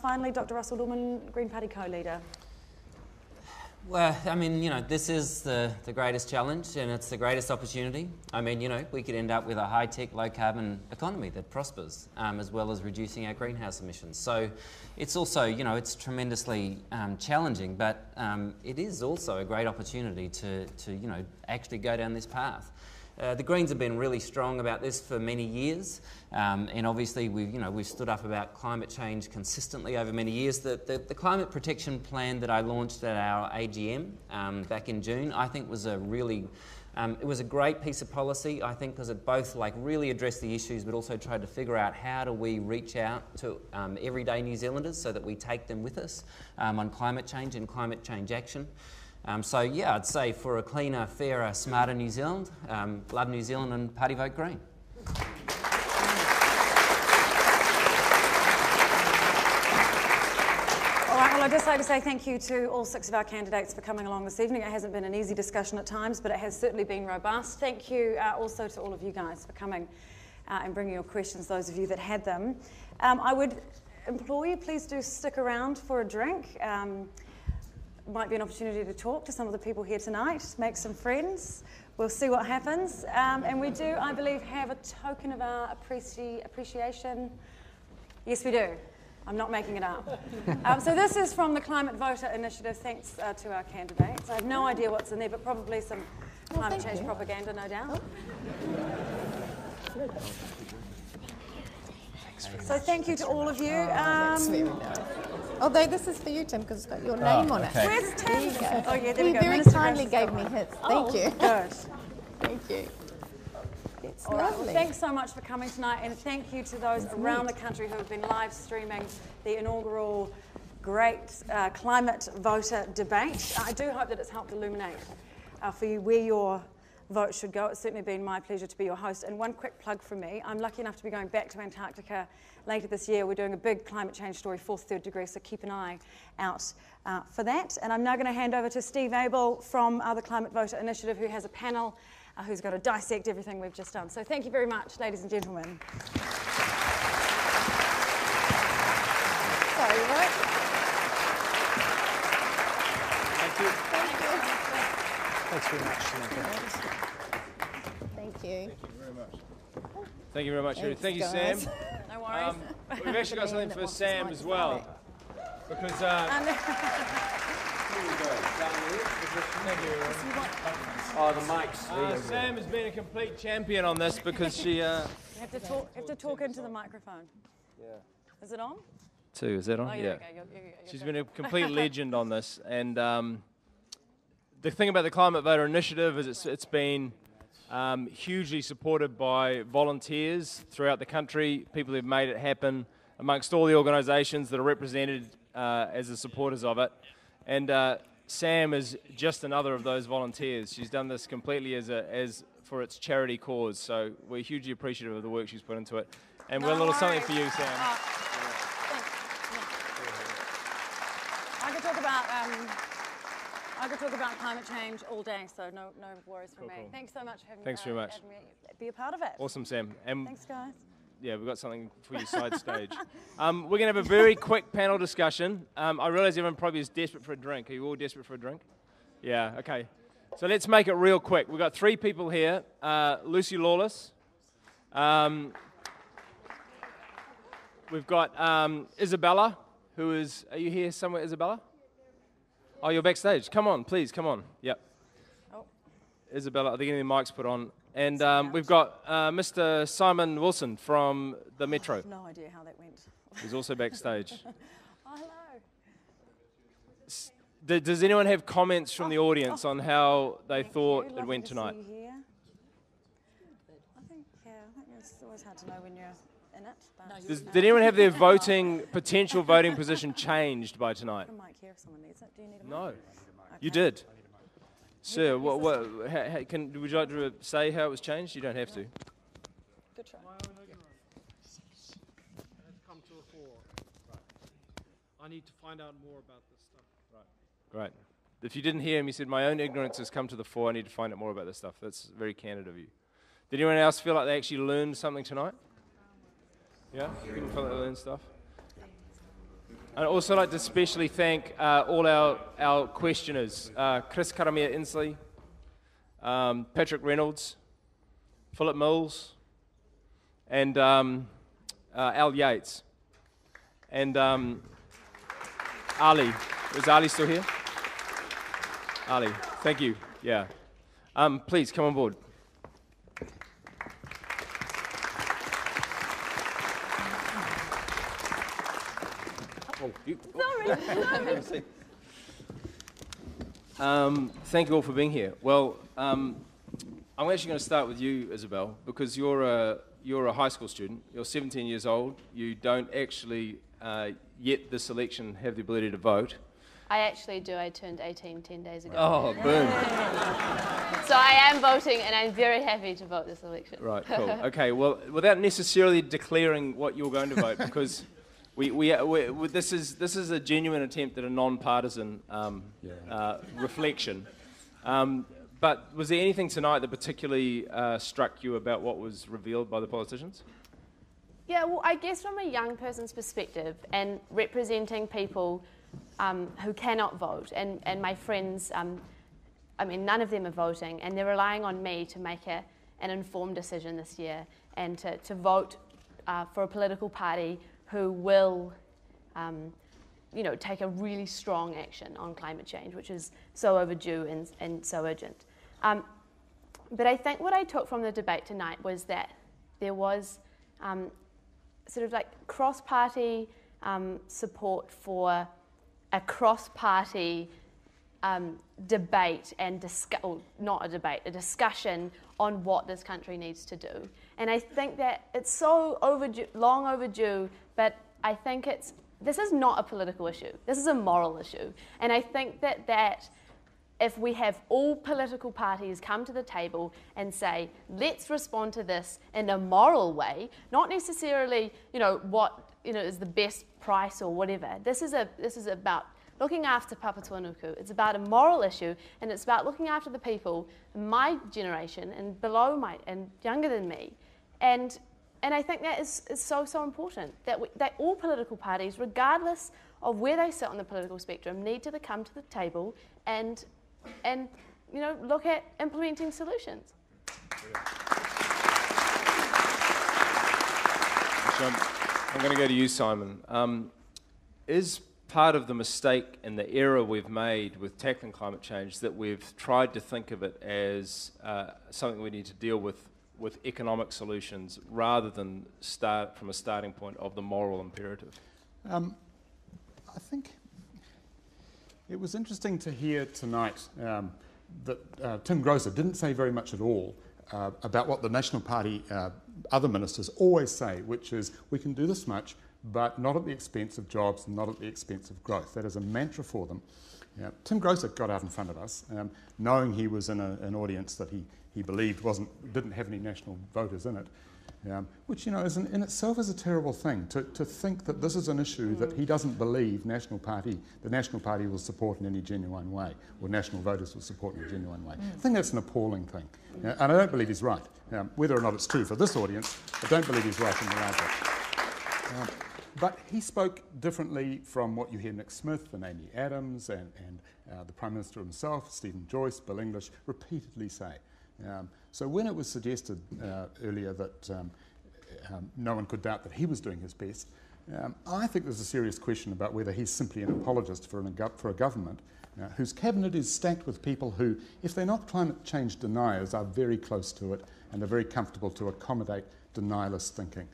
finally, Dr. Russell Dorman, Green Party co-leader. Well, I mean, this is the greatest challenge, and it's the greatest opportunity. I mean, we could end up with a high-tech, low-carbon economy that prospers, as well as reducing our greenhouse emissions. So it's also, it's tremendously challenging, but it is also a great opportunity to actually go down this path. The Greens have been really strong about this for many years, and obviously we've stood up about climate change consistently over many years. The climate protection plan that I launched at our AGM back in June, I think was a really it was a great piece of policy, I think, because it both really addressed the issues, but also tried to figure out how do we reach out to everyday New Zealanders so that we take them with us on climate change and climate change action. So yeah, I'd say for a cleaner, fairer, smarter New Zealand, love New Zealand and party vote Green. All right, well, I'd just like to say thank you to all 6 of our candidates for coming along this evening. It hasn't been an easy discussion at times, but it has certainly been robust. Thank you also to all of you guys for coming and bringing your questions, those of you that had them. I would implore you, please do stick around for a drink. Might be an opportunity to talk to some of the people here tonight, make some friends. We'll see what happens. And we do, I believe, have a token of our appreciation. Yes, we do. I'm not making it up. So this is from the Climate Voter Initiative. Thanks to our candidates. I have no idea what's in there, but probably some climate change propaganda, no doubt. So thank you to all of you. That's very nice. Although this is for you, Tim, because it's got your name on it. Where's Tim? There you go. Oh, yeah, there we go. He very Minister kindly Grace's gave got me one. hits. Oh, Thank you. good. Thank you. It's All right, lovely. well, thanks so much for coming tonight, and thank you to those around the country who have been live streaming the inaugural great climate voter debate. I do hope that it's helped illuminate for you where your vote should go. It's certainly been my pleasure to be your host. And one quick plug from me. I'm lucky enough to be going back to Antarctica later this year. We're doing a big climate change story, fourth, third degree, so keep an eye out for that. And I'm now going to hand over to Steve Abel from the Climate Voter Initiative, who has a panel who's going to dissect everything we've just done. So thank you very much, ladies and gentlemen. Sorry, what? Thank you. Thank you. Thanks very much, Samantha. Thank you. Thank you very much, Judy. Thank you, Thanks, Sam. guys. No worries. We've actually got something for Sam as well. Because, Oh, the mics. Sam has been a complete champion on this because she... You have to talk into the microphone. Yeah. Is it on? Two, is that on? Oh, yeah. Okay. You're She's good. been a complete legend on this. And the thing about the Climate Voter Initiative is it's been hugely supported by volunteers throughout the country, people who've made it happen, amongst all the organisations that are represented as the supporters of it. And Sam is just another of those volunteers. She's done this completely as for its charity cause, so we're hugely appreciative of the work she's put into it. And we're a little something for you, Sam. I could talk about climate change all day, so no worries from me. Cool. Thanks so much for having Thanks very much. having me be a part of it. Awesome, Sam. And Thanks, guys. yeah, we've got something for you side stage. We're going to have a very quick panel discussion. I realise everyone probably is desperate for a drink. Are you all desperate for a drink? Yeah, okay. So let's make it real quick. We've got 3 people here. Lucy Lawless. We've got Isabella, who is... Are you here somewhere, Isabella? Oh, you're backstage. Come on, please, come on. Yep. Oh. Isabella, are they getting the mics put on? And we've got Mr. Simon Wilson from the Metro. No idea how that went. He's also backstage. Oh, hello. Does anyone have comments from the audience on how they thought it went tonight? See you here. I think it's always hard to know when you're in it. But Did anyone have their potential voting position changed by tonight? I have a mic here if someone needs it. Do you need a mic? No. Okay. You did. Sir, would you like to say how it was changed? You don't have to. Good try. Come to the fore. I need to find out more about this stuff. Right. If you didn't hear him, he said, my own ignorance has come to the fore. I need to find out more about this stuff. That's very candid of you. Did anyone else feel like they actually learned something tonight? Yeah? You didn't feel like they learned stuff? I'd also like to especially thank all our questioners, Chris Karamia Inslee, Patrick Reynolds, Philip Mills, and Al Yates, and Ali. Is Ali still here? Ali, thank you. Yeah. Please come on board. Thank you all for being here. Well, I'm actually going to start with you, Isabel, because you're a high school student. You're 17 years old. You don't actually yet this election have the ability to vote. I actually do. I turned 18 10 days ago. Oh, boom. So I am voting, and I'm very happy to vote this election. Right, cool. Okay, well, without necessarily declaring what you're going to vote, because This is a genuine attempt at a non-partisan reflection. But was there anything tonight that particularly struck you about what was revealed by the politicians? Yeah, well, I guess from a young person's perspective and representing people who cannot vote, and my friends, I mean, none of them are voting, and they're relying on me to make an informed decision this year and to vote for a political party who will, take a really strong action on climate change, which is so overdue and so urgent. But I think what I took from the debate tonight was that there was sort of like cross-party support for a cross-party debate and a discussion on what this country needs to do. And I think that it's so long overdue, but I think this is not a political issue. This is a moral issue. And I think that if we have all political parties come to the table and say, let's respond to this in a moral way, not necessarily, what is the best price or whatever. This is about looking after Papatūānuku. It's about a moral issue, and it's about looking after the people in my generation and below and younger than me. And I think that is so important, that all political parties, regardless of where they sit on the political spectrum, need to come to the table and look at implementing solutions. I'm going to go to you, Simon. Is part of the mistake and the error we've made with tackling climate change that we've tried to think of it as something we need to deal with economic solutions rather than start from a starting point of the moral imperative? I think it was interesting to hear tonight that Tim Grosser didn't say very much at all about what the National Party other ministers always say, which is we can do this much, but not at the expense of jobs, not at the expense of growth. That is a mantra for them. Tim Grosser got out in front of us, knowing he was in an audience that he believed didn't have any national voters in it, which is in itself is a terrible thing, to think that this is an issue that he doesn't believe the National Party will support in any genuine way, or national voters will support in a genuine way. I think that's an appalling thing, and I don't believe he's right. Whether or not it's true for this audience, I don't believe he's right in the larger. But he spoke differently from what you hear Nick Smith and Amy Adams and the Prime Minister himself, Stephen Joyce, Bill English, repeatedly say. So when it was suggested earlier that no one could doubt that he was doing his best, I think there's a serious question about whether he's simply an apologist for a government whose cabinet is stacked with people who, if they're not climate change deniers, are very close to it and are very comfortable to accommodate denialist thinking.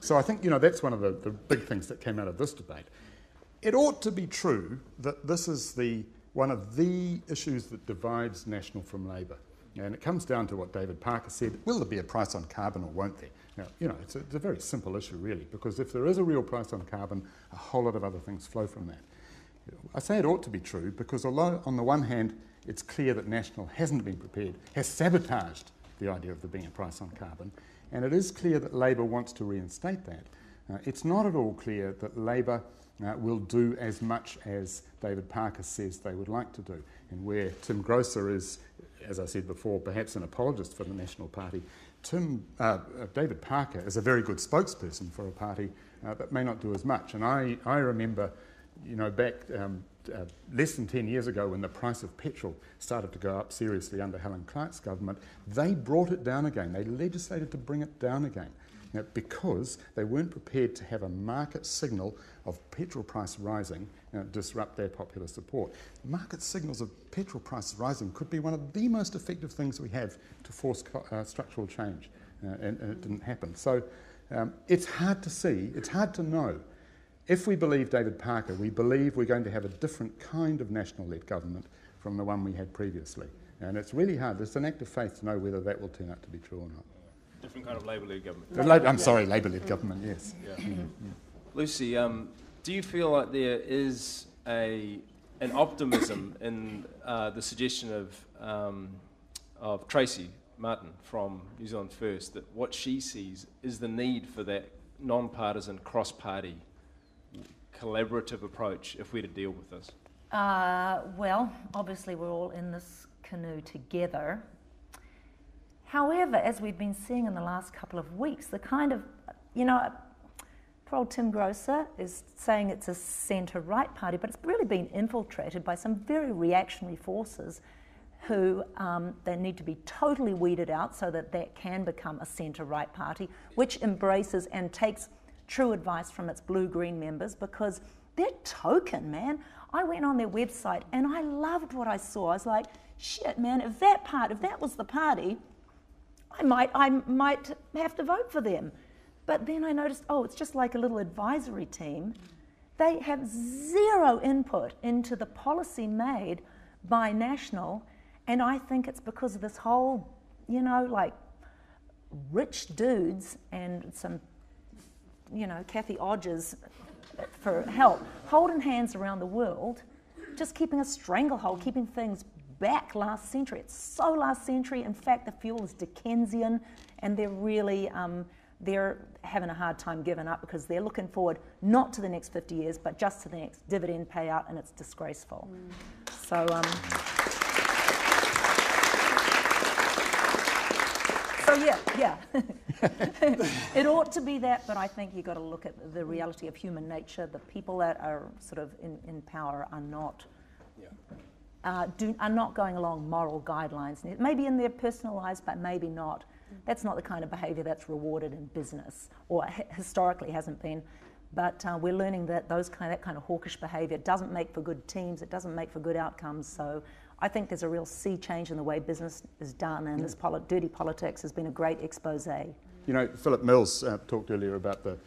So I think that's one of the big things that came out of this debate. It ought to be true that this is one of the issues that divides National from Labour. And it comes down to what David Parker said, will there be a price on carbon or won't there? Now, it's a very simple issue really, because if there is a real price on carbon, a whole lot of other things flow from that. I say it ought to be true because although on the one hand it's clear that National hasn't been prepared, has sabotaged the idea of there being a price on carbon, and it is clear that Labour wants to reinstate that, it's not at all clear that Labour will do as much as David Parker says they would like to do. And where Tim Grosser is, as I said before, perhaps an apologist for the National Party, David Parker is a very good spokesperson for a party that may not do as much. And I remember, back less than 10 years ago when the price of petrol started to go up seriously under Helen Clark's government, they brought it down again. They legislated to bring it down again. Because they weren't prepared to have a market signal of petrol price rising disrupt their popular support. Market signals of petrol prices rising could be one of the most effective things we have to force structural change, and it didn't happen. So it's hard to see, it's hard to know. If we believe David Parker, we believe we're going to have a different kind of national-led government from the one we had previously. And it's really hard. It's an act of faith to know whether that will turn out to be true or not. Different kind of Labour-led government. I'm sorry, Labour-led government, yes. Yeah. Lucy, do you feel like there is an optimism in the suggestion of Tracy Martin from New Zealand First, that what she sees is the need for that non-partisan, cross-party collaborative approach if we're to deal with this? Well, obviously we're all in this canoe together. However, as we've been seeing in the last couple of weeks, the kind of, poor old Tim Grosser is saying it's a centre-right party, but it's really been infiltrated by some very reactionary forces who they need to be totally weeded out so that can become a centre-right party, which embraces and takes true advice from its blue-green members, because they're token, man. I went on their website and I loved what I saw. I was like, shit, man, if that was the party, I might have to vote for them. But then I noticed, it's just like a little advisory team. They have zero input into the policy made by National, and I think it's because of this whole, rich dudes and some, Kathy Odgers for help, holding hands around the world, just keeping a stranglehold, keeping things back last century. It's so last century. In fact, the fuel is Dickensian, and they're really they're having a hard time giving up because they're looking forward not to the next 50 years, but just to the next dividend payout, and it's disgraceful. So yeah. It ought to be that, but I think you've got to look at the reality of human nature. The people that are sort of in power are not are not going along moral guidelines. Maybe in their personal lives, but maybe not. That's not the kind of behaviour that's rewarded in business, or historically hasn't been. But we're learning that that kind of hawkish behaviour doesn't make for good teams. It doesn't make for good outcomes. So I think there's a real sea change in the way business is done, and this dirty politics has been a great expose. Philip Mills talked earlier about the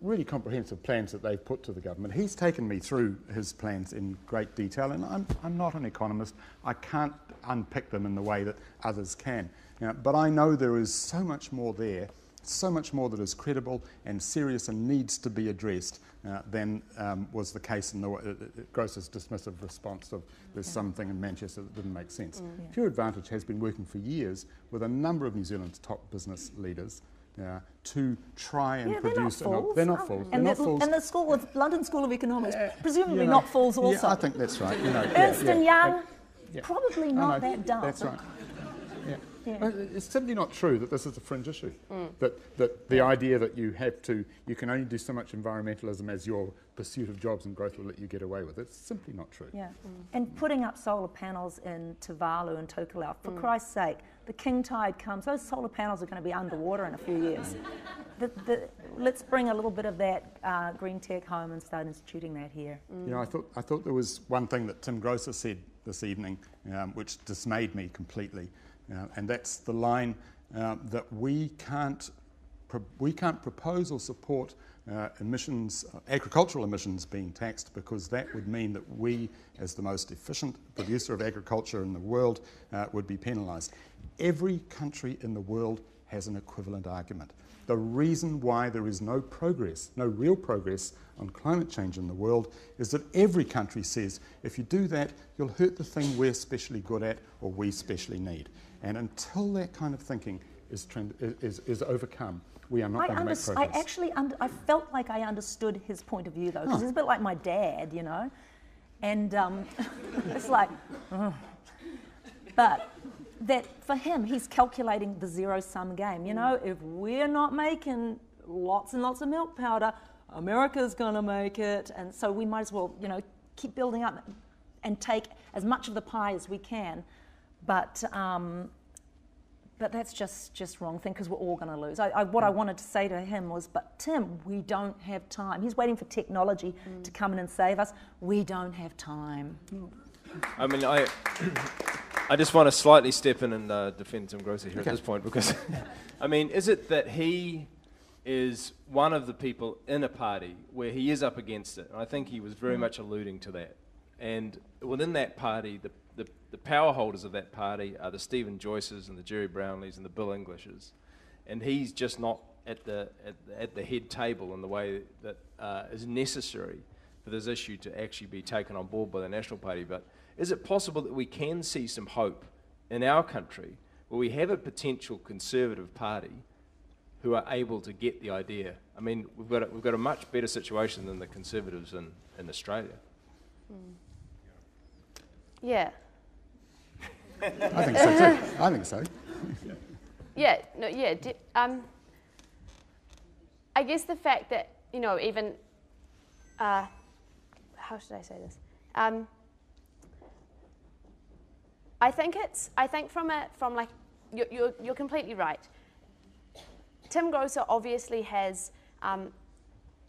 really comprehensive plans that they've put to the government. He's taken me through his plans in great detail, and I'm not an economist. I can't unpick them in the way that others can. But I know there is so much more there, so much more that is credible and serious and needs to be addressed than was the case in Grosser's dismissive response of there's something in Manchester that didn't make sense. Pure Advantage has been working for years with a number of New Zealand's top business leaders to try and produce... They're not fools. And the London School of Economics, presumably not fools also. Yeah, I think that's right. Ernst & Young, probably not that dumb. That's right. It's simply not true that this is a fringe issue. That the idea that you can only do so much environmentalism as your pursuit of jobs and growth will let you get away with it. It's simply not true. And putting up solar panels in Tuvalu and Tokelau, for Christ's sake, the king tide comes, those solar panels are going to be underwater in a few years. Let's bring a little bit of that green tech home and start instituting that here. I thought there was one thing that Tim Grosser said this evening which dismayed me completely. And that's the line that we can't propose or support agricultural emissions being taxed, because that would mean that we, as the most efficient producer of agriculture in the world, would be penalised. Every country in the world has an equivalent argument. The reason why there is no real progress on climate change in the world, is that every country says, if you do that, you'll hurt the thing we're specially good at or we specially need. And until that kind of thinking is overcome, we are not going to make progress. I felt like I understood his point of view, though, because he's a bit like my dad, and it's like, but that for him, he's calculating the zero-sum game. If we're not making lots and lots of milk powder, America's going to make it, and so we might as well, keep building up and take as much of the pie as we can. But that's just wrong thing, because we're all going to lose. What I wanted to say to him was, but Tim, we don't have time. He's waiting for technology to come in and save us. We don't have time. I mean, I just want to slightly step in and defend Tim Grosser here at this point, because, I mean, is it that he is one of the people in a party where he is up against it? And I think he was very much alluding to that. And within that party, the power holders of that party are the Stephen Joyces and the Jerry Brownlees and the Bill Englishes, and he's just not at the head table in the way that is necessary for this issue to actually be taken on board by the National Party. But is it possible that we can see some hope in our country where we have a potential Conservative party who are able to get the idea. I mean, we've got a much better situation than the Conservatives in Australia. Yeah. I think so too. I think so. Yeah, no, yeah. I guess the fact that, you know, even, how should I say this? I think from like, you're completely right. Tim Grosser obviously has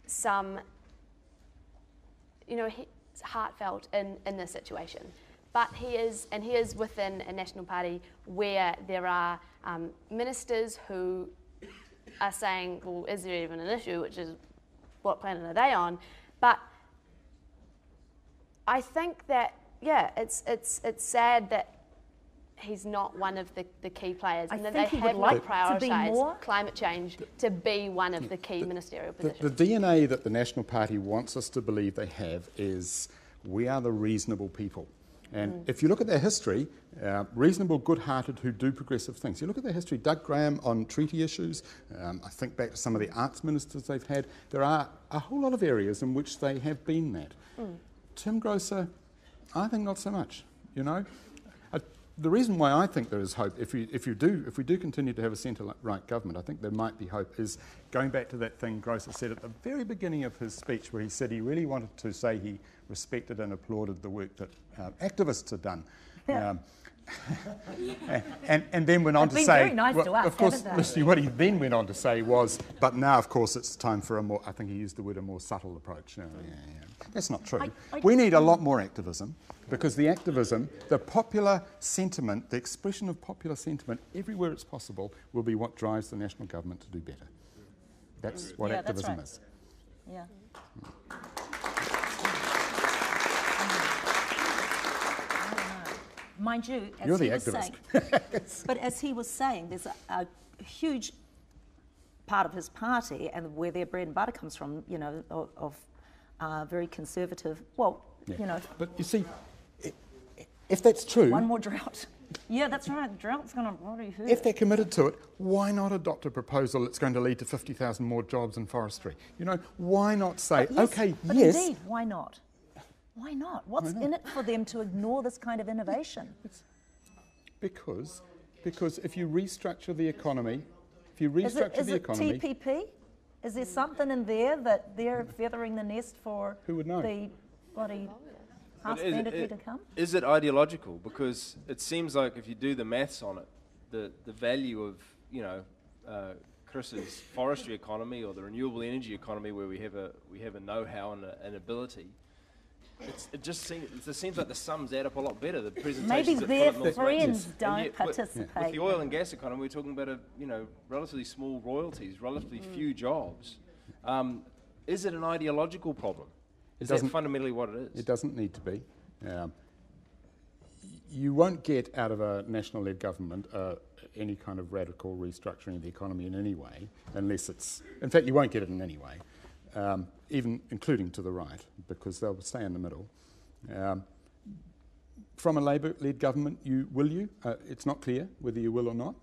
some, you know, he's heartfelt in this situation. But he is within a national party where there are ministers who are saying, well, is there even an issue, which is what planet are they on? But I think that, yeah, it's sad that he's not one of the key players, and that they have not prioritised climate change to be one of the key ministerial positions. The DNA that the National Party wants us to believe they have is we are the reasonable people. And if you look at their history, reasonable, good-hearted who do progressive things. You look at their history, Doug Graham on treaty issues, I think back to some of the arts ministers they've had, there are a whole lot of areas in which they have been that. Tim Grosser, I think not so much, you know. The reason why I think there is hope, if we do continue to have a centre-right government, I think there might be hope, is going back to that thing Grosser said at the very beginning of his speech, where he said he really wanted to say he respected and applauded the work that activists had done. And then went on to say, very nice to us, of course, what he then went on to say was, but now, of course, it's time for a more, I think he used the word, a more subtle approach. That's not true. We need a lot more activism, because the activism, the popular sentiment, the expression of popular sentiment everywhere it's possible will be what drives the national government to do better. That's what activism is. Yeah. Mind you, as You're he the was activist. saying, but as he was saying, there's a huge part of his party and where their bread and butter comes from, you know, of very conservative. Well, you know. But you see, if that's true, one more drought. Yeah, that's right. The drought's going to really hurt. If they're committed to it, why not adopt a proposal that's going to lead to 50,000 more jobs in forestry? You know, why not say, indeed, why not? Why not? What's in it for them to ignore this kind of innovation? Because if you restructure the economy, is it TPP? Is there something in there that they're feathering the nest for who would know? The bloody half banditry to come? Is it ideological? Because it seems like if you do the maths on it, the value of, you know, Chris's forestry economy or the renewable energy economy, where we have a know-how and an ability. It seems like the sums add up a lot better. The presentations maybe their friends don't participate. With the oil and gas economy, we're talking about relatively small royalties, relatively few jobs. Is it an ideological problem? Is that fundamentally what it is? It doesn't need to be. You won't get out of a national-led government any kind of radical restructuring of the economy in any way, unless it's... In fact, you won't get it in any way. Even including to the right, because they'll stay in the middle. From a Labour-led government, it's not clear whether you will or not,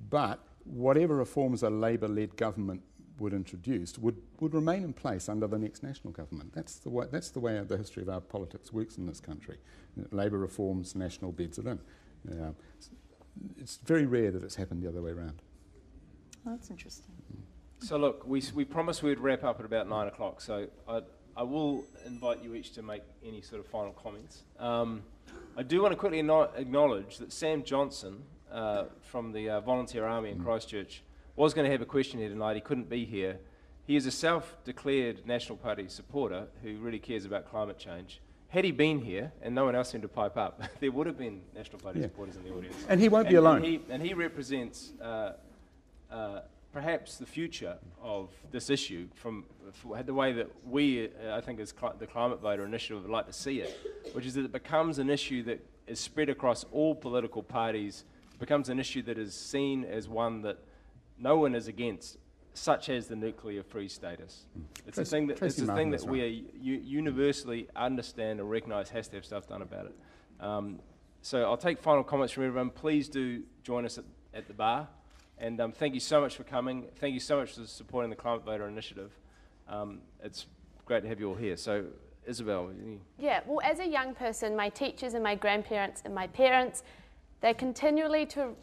but whatever reforms a Labour-led government would introduce would remain in place under the next national government. That's the way the history of our politics works in this country. Labour reforms, national beds it in. It's very rare that it's happened the other way around. Well, that's interesting. So look, we promised we'd wrap up at about 9 o'clock, so I will invite you each to make any sort of final comments. I do want to quickly acknowledge that Sam Johnson from the Volunteer Army in Christchurch was going to have a question here tonight. He couldn't be here. He is a self-declared National Party supporter who really cares about climate change. Had he been here, and no one else seemed to pipe up, there would have been National Party supporters in the audience. And he won't be alone. And he represents... perhaps the future of this issue from the way that we, I think, as the Climate Voter Initiative would like to see it, which is that it becomes an issue that is spread across all political parties, becomes an issue that is seen as one that no one is against, such as the nuclear-free status. It's a thing that we universally understand and recognise has to have stuff done about it. So I'll take final comments from everyone. Please do join us at the bar. And thank you so much for coming. Thank you so much for supporting the Climate Voter Initiative. It's great to have you all here. So, Isabel. Yeah, well, as a young person, my teachers and my grandparents and my parents, they continually to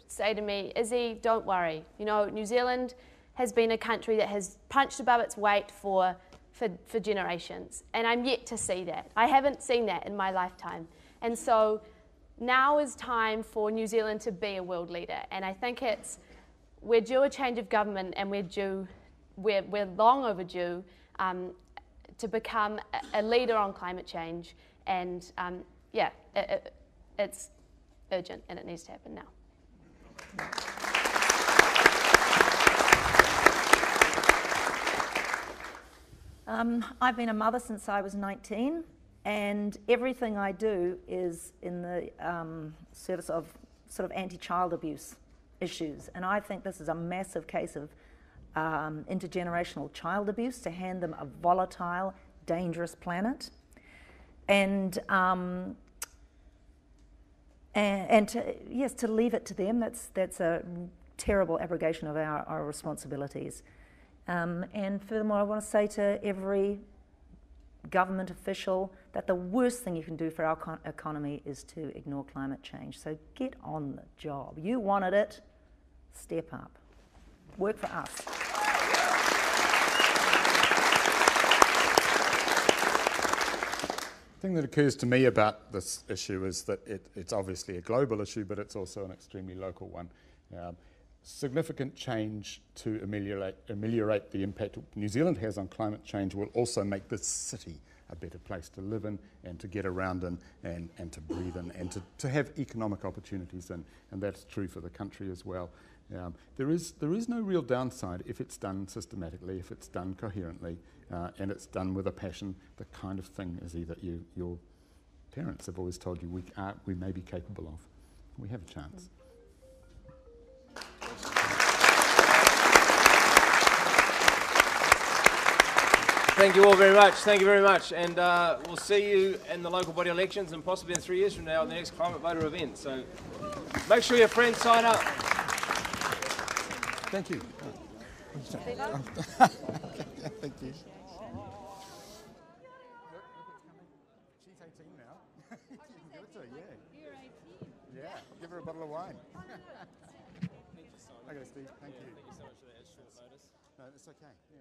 say to me, Izzy, don't worry. You know, New Zealand has been a country that has punched above its weight for generations. And I'm yet to see that. I haven't seen that in my lifetime. And so now is time for New Zealand to be a world leader. And I think we're due a change of government, and we're long overdue to become a leader on climate change. And it's urgent, and it needs to happen now. I've been a mother since I was 19, and everything I do is in the service of sort of anti-child abuse issues. And I think this is a massive case of intergenerational child abuse, to hand them a volatile, dangerous planet. And to leave it to them, that's a terrible abrogation of our responsibilities. And furthermore, I want to say to every government official that the worst thing you can do for our economy is to ignore climate change. So get on the job. You wanted it, step up. Work for us. The thing that occurs to me about this issue is that it's obviously a global issue, but it's also an extremely local one. Significant change to ameliorate the impact New Zealand has on climate change will also make this city a better place to live in and to get around in and to breathe in and to have economic opportunities in, and that's true for the country as well. There is no real downside if it's done systematically, if it's done coherently, and it's done with a passion, the kind of thing as either your parents have always told you we may be capable of. We have a chance. Thank you all very much. Thank you very much. And we'll see you in the local body elections and possibly in 3 years from now at the next Climate Voter event. So make sure your friends sign up. Thank you. Thank you. She's 18 now. You can give it to her, yeah. You're 18? Yeah, give her a bottle of wine. Thank you so much. Okay, Steve, thank you. Thank you so much for that short notice. No, it's okay. Yeah.